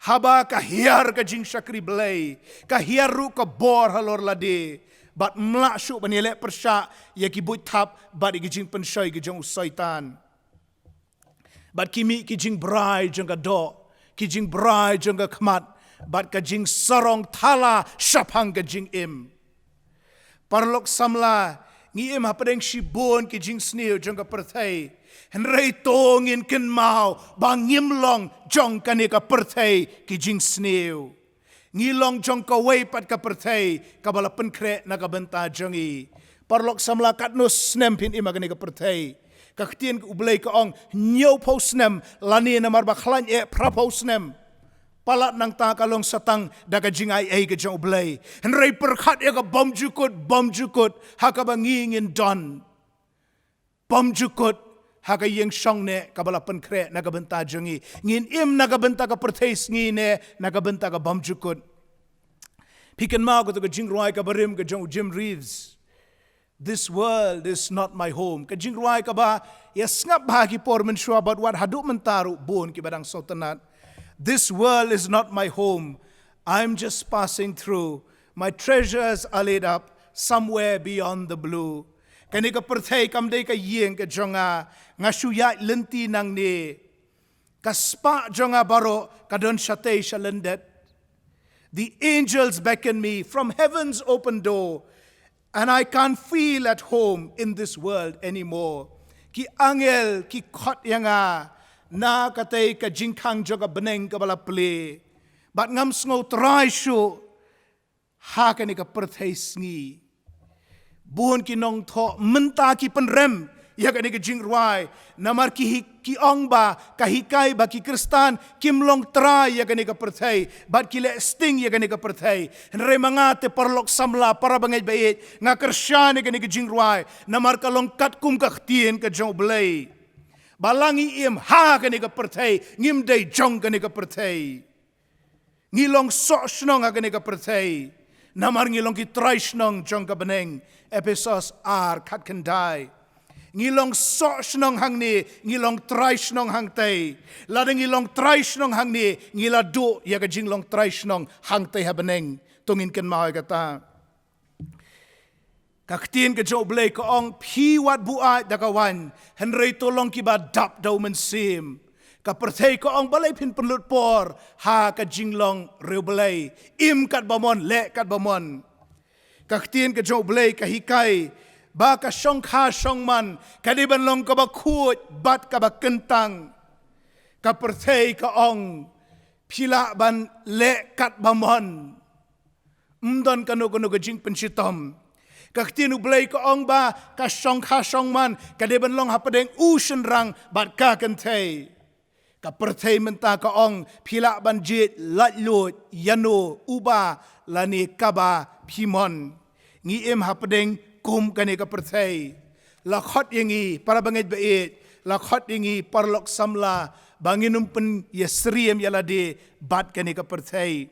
haba ka hiar ka jing shakri blay ka hiar ru ka bor halor lade bat mla shu banile persha ya ki buit thap bat ki jing pensoi ki jong usaitan bat ki mi ki jing brai jong ka do ki jing brai jong ka khmat bat ka jing sarong thala shapang ka jing im parlok samla ngi em hapadeng shibon ki jing sneu jong ka Pyrthei Hynrei tongin ken mau bang ngimlong jong kane ka Pyrthei ki jing sneu ngi long jong ka wei pat ka Pyrthei ka bala penkre na ka benta jongi parlok samla katno snem pin ima kane ka Pyrthei ka ktien ublei ka ong nyau pau snem lani na marba khlan e pra pau snem palat nang ta kalong satang daga jingai ai ke jong blai Hynrei perkhat ya ka bom jukut ha ka bangingin don bom jukut ha ka yeng shong ne ka bala penkre na ka benta jongi ngin im na ka benta ka Pyrthei sngi ne na ka benta ka bom jukut pikan ma ko to ka Jingrwai ka barim ka jong Jim Reeves. This world is not my home. Ka Jingrwai ka ba ya ngap ba ki por men shua about what hadu mentaru bon ki badang sotanat. This world is not my home. I'm just passing through. My treasures are laid up somewhere beyond the blue. Kani ka Pyrthei kam dei ka yeng ka jonga ngasuya lenti nang ni. Kaspa jonga baro kadon shatei shalendet. The angels beckon me from heaven's open door, and I can't feel at home in this world anymore. Ki angel ki khot yanga na katay ka jingkang joga beneng ka bala ple bat ngam sngo try shu ha ka ni ka Pyrthei sngi buon ki nong tho menta ki penrem ya ka ni ka Jingrwai namar ki ong ba ka hikai ba ki kristan kim long try ya ka ni ka Pyrthei bat ki le sting ya ka ni ka Pyrthei Hynrei mangate parlok samla para bangay bait nga kersyan ka ni ka Jingrwai namar ka long kat kum ka ktien ka jong blai balangi im ha ka ni ka Pyrthei ngim dei jong ka ni ka Pyrthei ngilong so snong ha ka ni ka Pyrthei namar ngilong ki try snong jong ka beneng episos ar khat kendai ngilong so snong hang ni ngilong try snong hang tei ladang ngilong try snong hang ni ngila do ya ka jinglong try snong hang tei ha beneng tungin ken mau ka ta Kaktin ke jo blai ko ong phi wat buat dakawan Hynrei tolong ki ba dap dau mensim ka Pyrthei ko ong balai pin penlut por ha ka jinglong reu blai im kat bamon le kat bamon kaktin ke jo blai ka hikai ba ka shong kha shong man ka di ban long ka ba khut bat ka ba kentang ka Pyrthei ka ong pila ban le kat bamon umdon kanu ka jing pensitom ka tinu blai ka ong ba ka song man ka deban long hapadeng usen rang bat ka kentei ka Pyrthei menta ka ong pila ban jit lat lut yanu uba lani kaba pimon ngi em hapadeng kum kani ka Pyrthei lakhot yangi para bangit bait lakhot yangi parlok samla banginum pen yesriem yalade bat kani ka Pyrthei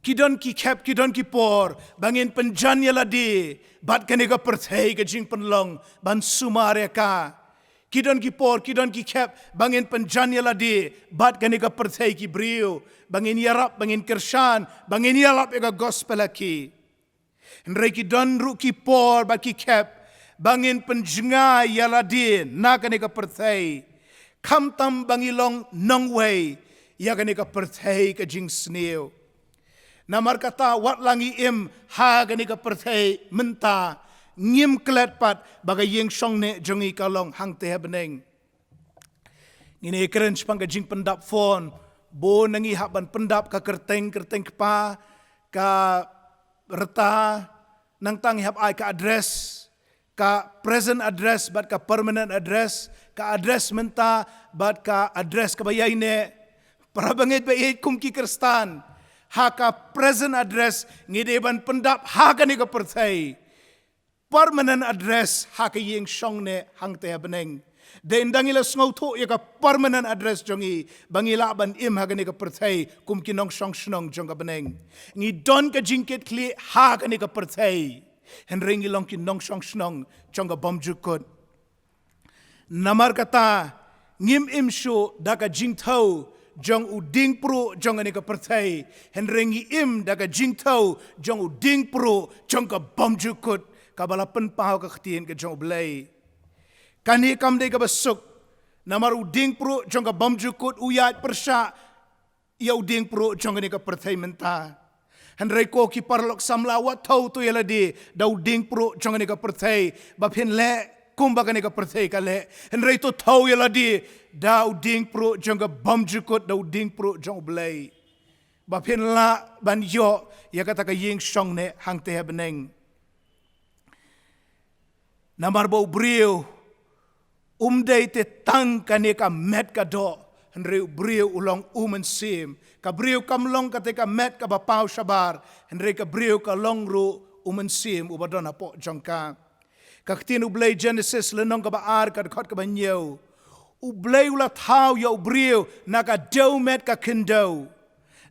kidon ki kep kidon ki por bangin penjan yalade bat kani ka Pyrthei ka jing penlong ban sumare ka kidon ki por kidon ki kep bangin penjan yalade bat kani ka Pyrthei ki brio bangin yarap bangin kershan bangin yalap ega gospel ki Hynrei ki don ru ki por ba ki kep bangin penjenga yalade na kani ka Pyrthei kam tam bangilong nongway ya kani ka Pyrthei ka jing sneo namar kata wat langi im ha kani ka Pyrthei menta ngim klet pat baga yeng song ne jongi kalong hang te beneng ngine keren spang ka jing pendap phone bo nangi haban pendap ka kerteng pa ka reta nang tang hab ai ka address ka present address bat ka permanent address ka address menta bat ka address ka bayai ne para bangit bayai kum ki kristan ha ka present address ngideban pendap ha ka ni ka Pyrthei permanent address ha ka yeng song ne hang te beneng den dangila sngo tho ya ka permanent address jongi bangila ban im ha ka ni ka Pyrthei kum ki nong song snong jong ka beneng ngi don ka jingket kli ha ka ni ka Pyrthei Hynrei ngi long ki nong song snong jong ka bomjukut namar kata ngim im shu daka jing thau jong u ding pro jong ani ka Pyrthei Hynrei ngi im daka jing thau jong u ding pro jong ka bomjukut ka balapan pau ka khtien ka jong blai kani kam de ka basuk namar u ding pro jong ka bomjukut u yat persha ya u ding pro jong ani ka Pyrthei menta Hynrei ko ki parlok samla wat thau tu yaladi da u ding pro jong ani ka Pyrthei ba phin le kumba kani ka Pyrthei ka le Hynrei to thau yaladi da u ding pro jong ka bomjukut da u ding pro jong blai ba phin la ban yo ya kata ka yeng song ne hang te beneng namar bo brio umdei te tang kani ka met ka do Hynrei brio ulong Syiem ka brio kam long ka te ka met ka ba pau shabar Hynrei ka brio ka long ru Syiem ubadon apo jongka ka ktin ublei Genesis lenong ka ba ar ka khot ka ba nyeu ublei ula thau yo brio na ka deu met ka kendo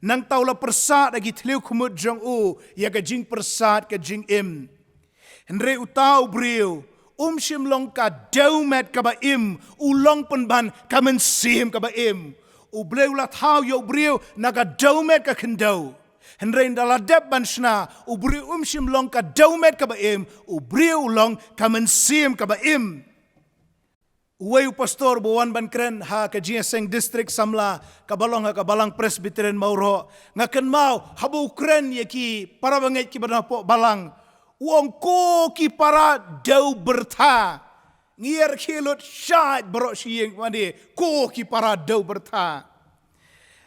nang taula persat agi thliu khumut jong ya ka jing persat ka jing im Hynrei utau brio Syiem long ka deu met ka ba im ulong penban ka Syiem ka ba im ublei ula thau yo brio na ka deu met ka kendo Hynrei ndala dep ban shna ubri Syiem long ka deu met ka ba im ubri ulong ka Syiem ka ba im uway pastor buwan ban kren ha ka JSBPP district samla ka balong ha ka balang presbyterian mauro ngaken mau habu kren yaki para banget ki banapo balang wong ko ki para deu bertha ngier khilot syait bro sieng mandi ko ki para deu bertha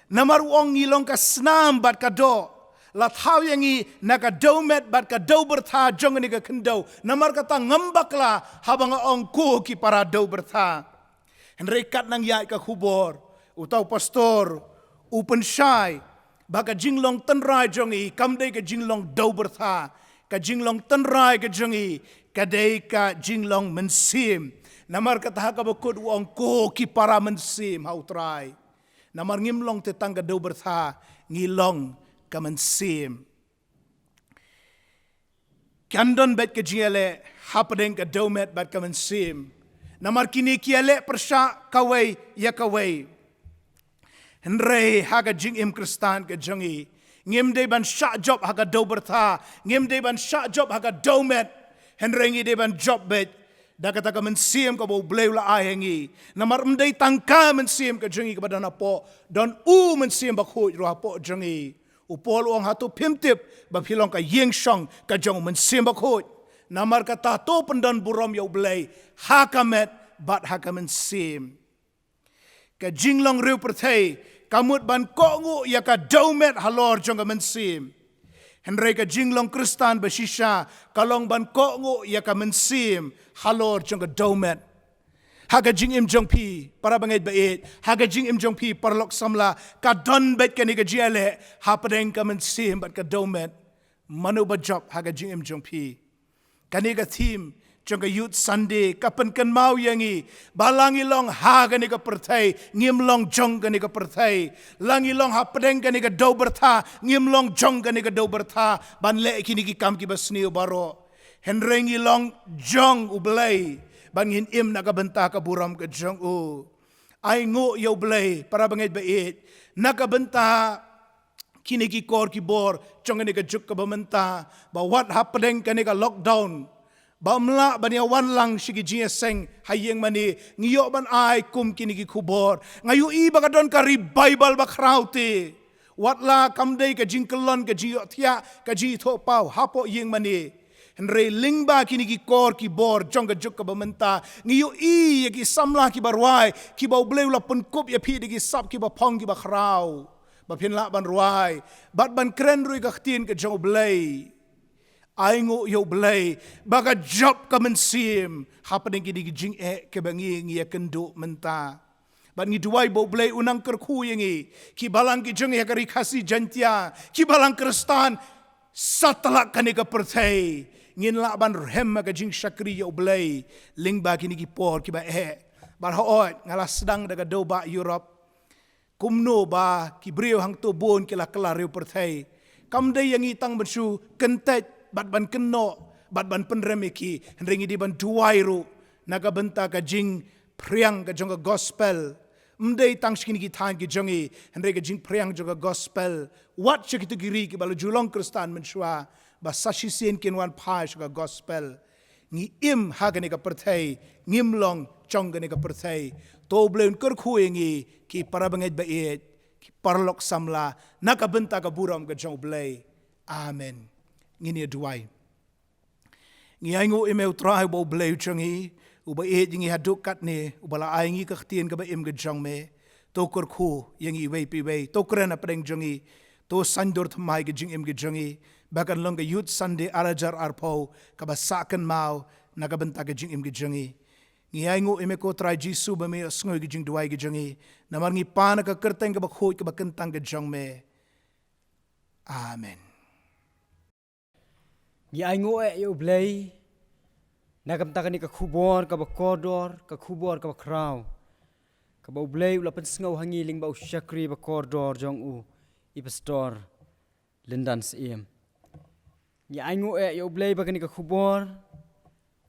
namar wong ngilong ka snam bat ka do la thau yangi naka deu met bat ka deu bertha jong ni ka kendo namar kata ngambakla habang ong ko ki para deu bertha Hynrei kat nang yai ka khubor utau pastor upen syai baka jinglong tenrai jongi kamdei ka jinglong deu bertha ka jinglong tenrai ka jongi kadei ka jinglong Syiem namar kata ka bakut wong ko ki para Syiem hautrai namar ngimlong te tangga deu bertha ngilong ka Syiem kandon bet ke jiale hapadeng ka deu met bat ka Syiem namar kini kiale persha kawai ya kawai Hynrei haga jing im kristan ka jongi ngim de ban sha job haga deu bertha ngim de ban sha job haga deu met Hynrei ngi de ban job bet da kata ka Syiem ka bo bleu la ahengi namar mdei tangka Syiem ka jongi ka badana po don Syiem ba khoi ro po jongi upol ong hatu pimtip ba philong ka yeng song ka jong Syiem ba khoi namar kata to pendan burom yo blei hakamet bat hakamen Syiem ka jinglong riu Pyrthei kamut ban ko ngu ya ka daumet halor jong ka mensim Hynrei ka jinglong Kristan basisha kalong ban ko ngu ya ka mensim halor jong ka daumet haga jing im jong pi para bangait bait haga jing im jong pi parlok samla ka don bet ka ni ka jiale hapadeng ka mensim bat ka daumet manu ba job haga jing im jong pi kani ka theme jong ka youth Sunday kapan kan mau yangi balangi long haga ni ka Pyrthei ngim long jong ka ni ka Pyrthei langi long hapadeng ka ni ka dau bertha ngim long jong ka ni ka dau bertha ban le kini ki kam ki basni baro Hynrei ngi long jong ublay bangin im nakabenta ka buram ka jong u ay ngo yo blay para bangait bait nakabenta kini ki kor ki bor jong ni ka juk ka bamenta ba what happening ka ni ka lockdown ba mla ba ni wan lang shigi jieseng hayeng mani ngiyo ban ay kum kini ki kubor ngayu i ba ka don ka revival ba krauti what la kamdei ka jingkelon ka jiyo tia ka ji tho pau hapo yeng mani Hynrei lingba kini ki kor ki bor jong ka juk ka bamenta ngiyo i ki samla ki barwai ki ba bleu la pun kup ya pi ki sap ki ba pong ki ba khrau ba phin la ban ruai bat ban kren rui ka khtin ka jong blei ai ngo yo blei ba ka job ka mensim happening ki di jing e ke bangi ngi ya kendo menta ban ngi Duwai bo blei unang kerku yengi ki balang ki jong ya ka rikasi jantia ki balang Kristan satalak kani ka Pyrthei ngin la ban rem ka jing shakri yo blay ling ba kini ki por ki ba bar hoot ngala sedang daga do ba Europe kumno ba ki brio hang to bon ki la kala riu Pyrthei kam dei yang itang bensu kentet bat ban kenno bat ban penrem ki ringi di ban Duwai ru naga benta ka jing priang ka jong gospel mdei tang skini ki than ki jongi Hynrei ka jing priang jong gospel wat chiki tu giri ki balu julong Kristan mensua ba sashi sen kin wan pa ka gospel ngi im hagani ka Pyrthei ngim long chong gani ka Pyrthei to bleun kur khuengi ki parabangait bait ki parlok samla nakabenta ka buram ka jong blay amen ngini Duwai ngi aingo imeu trai bo blay chongi uba et ngi haduk kat ne ubala aingi ka khtin ka ba im ka jong me to kur khu yangi wei pi wei to kren apreng jongi to sandur thmai ka jing im ka jongi bakan long ka youth Sunday arajar arpo ka ba sakan mau nakabenta ka jing im ka jongi ngi aingo ime ko try Jisu ba me sngoy ka jing Duwai ka jongi namar ngi pa na ka kerteng ka ba khoi ka ba kentang ka jong me amen Ngi aingo yo blay nakabenta ka ni ka kubor ka ba kordor ka kubor ka ba kraw ka ba blay ula pen sngaw hangiling ba usyakri ba kordor jong u i pastor Lyndan Syiem ngi aingo yo blay ba ka ni ka kubor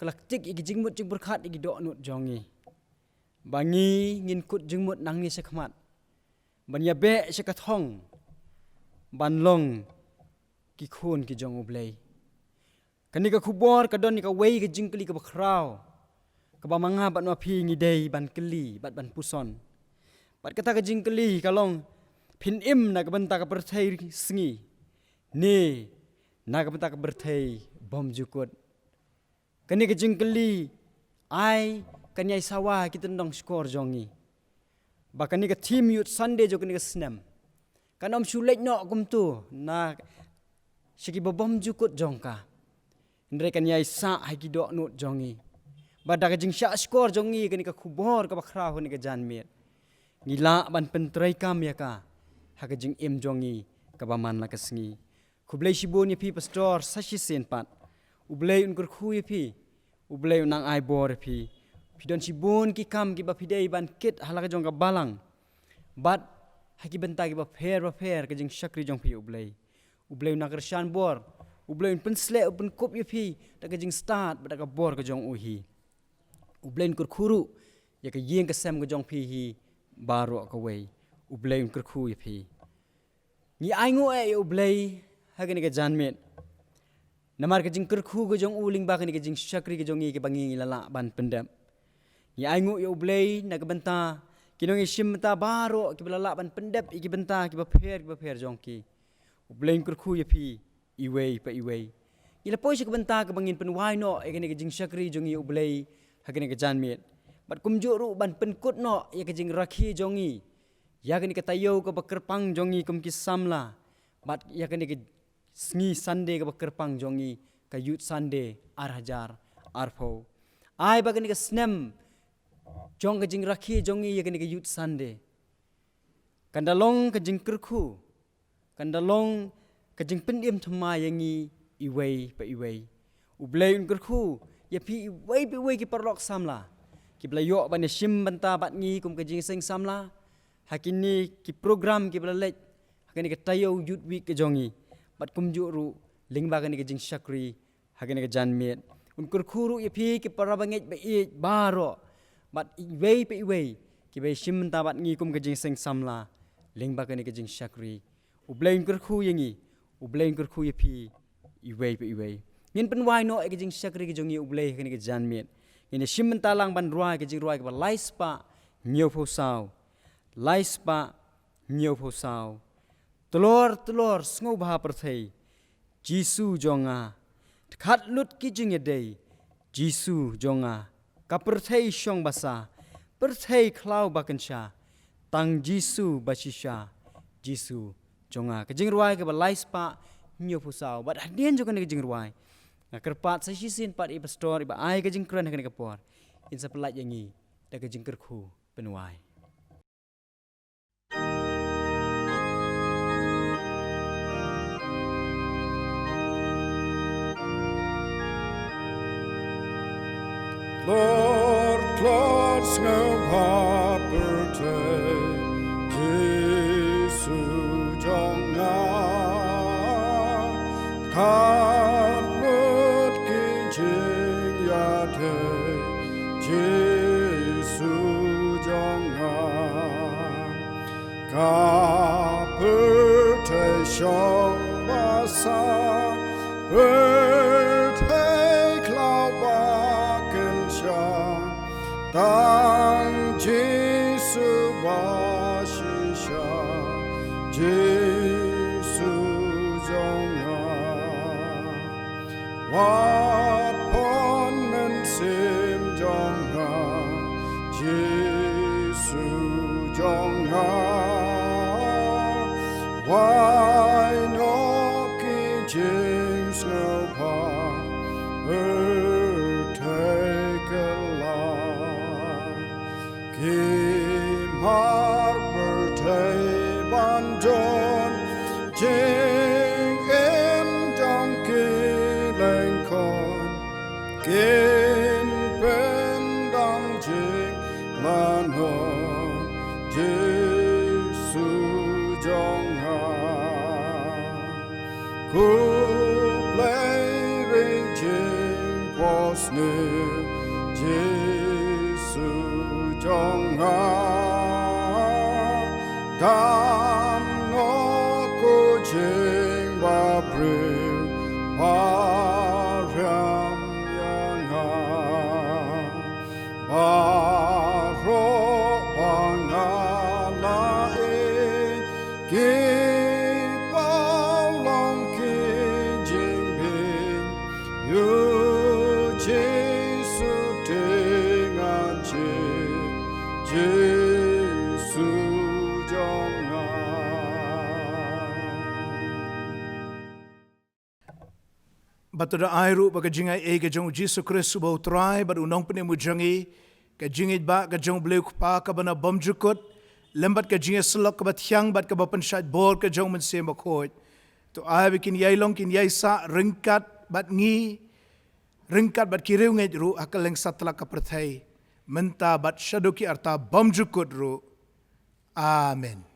kalaktik igi jingmut jing berkhat igi dok nut jongi bangi ngin kut jingmut nang ni sekmat ban ya be sekathong ban long ki khun ki jong ublay kani ka kubor ka don ni ka wei ka jingkli ka bakraw ka ba manga bat no phi ngi dei ban kli bat ban puson bat kata ka jingkli ka long phin im na ka banta ka Pyrthei sngi ni na ka banta ka Pyrthei bom jukut kani ka jingkli ai kani ai sawa kita ndong skor jongi ba kani ka team youth Sunday jo kani ka snam kanom sulek no kum tu na siki bom jukut jongka Hynrei kan yai sa hai ki dok nut jongi bada ka jing sha skor jongi kani ka kubor ka bakhra ho ni ka janmet ngila ban pentrai kam ya ka ha ka jing im jongi ka ba man la ka sngi kublai shibon ni pi pastor sashi sen pat ublai un kur khu pi ublai nang ai bor pi pidon shibon ki kam ki ba pidei ban kit hala ka jong ka balang bat ha ki benta ki ba pher ka jing shakri jong pi ublai na kershan bor ublai pen sle pen kop pi ta ka jing start ba ka bor ka jong uhi ublai kur khuru ya ka yeng ka sem ka jong pi hi baro ka wei ublai kur khu pi ni aingo ublai ha ka ni ka janmet namar ka jing kur khu ka jong uling ba ka ni ka jing shakri ka jong i ka bangi lala ban pendam ni aingo ublai na ka benta kinong isim ta baro ki lala ban pendap ki benta ki ba pher jong ki ublai kur khu pi iwei pa iwei ila poi ka benta ka bangin penwai no e ka ni ka jing shakri jong i ublai ha ka ni ka janmet bat kumjuk ru ban penkut no ya ke jing rakhi jongi ya ke ni katayo ke Kyrpang jongi kum ki samla bat ya ke ni ke sngi sande ke Kyrpang jongi ke youth sande arhajar arpho ai ba ke ni ke snem jong ke jing rakhi jongi ya ke ni ke youth sande kandalong ke jing kerku kandalong ke jing pendim thma yangi iwei pa iwei ublei un kerku ya pi iwei ki perlok samla ki blayok ban shim banta bat ngi kum ke jing seng samla hakini ki program ki blalek hakini ke tayo youth week ke jongi bat kum ju ru lingba ke ni ke jing shakri hakini ke janmet un kerku ru ya pi ki parabangej ba e baro bat iwei pa iwei ki bai shim banta bat ngi kum ke jing seng samla lingba ke ni ke jing shakri ublei un kerku yangi ublei un kerku ya pi iwei pa iwei ngin penwai no ke jing shakri ke jongi ublei ke ni ke janmet ini shim talang ban ruai ke Jingrwai ke ba laispa nyau phosau laispa nyau phosau telor sngo bha Pyrthei Jisu jonga khat lut ki jing dei Jisu jonga ka Pyrthei shong basa Pyrthei khlau bakansha tang Jisu basisha Jisu jonga ke Jingrwai ke ba laispa nyau phosau bat hadien jonga ke Jingrwai kerpat sesisin pat i pastor i ba ai ke jingkran ke kapor in sapelat yangi da ke jingkerku penuai Lord snow Pyrthei Jisu jonga Pyrthei shong Massar Pyrthei khlau bakansha tang Jisu basisha Jisu jonga wat pon men sim jonga Jisu jonga why no ki jing snow pa Pyrthei kala ki mar Pyrthei banjon jing in donkey lengkon kin pendang jing lanon Jisu jonga ku play ring posne Jisu jonga dam no ku jing ba prim param yanga baro angala e ki Batuda airu ba kajingai e ka jong Jisu Kristus ba utrai ba unong pene mujangi ka jingit ba ka jong bleu pa ka bana bomjukut lembat ka jingai selok ka bathyang bat ka ba pensat bor ka jong mense makot to ai bikin yai long kin yai sa ringkat bat ngi ringkat bat kiriu ngai ru akaleng satla ka Pyrthei menta bat shadoki arta bomjukut ru amen.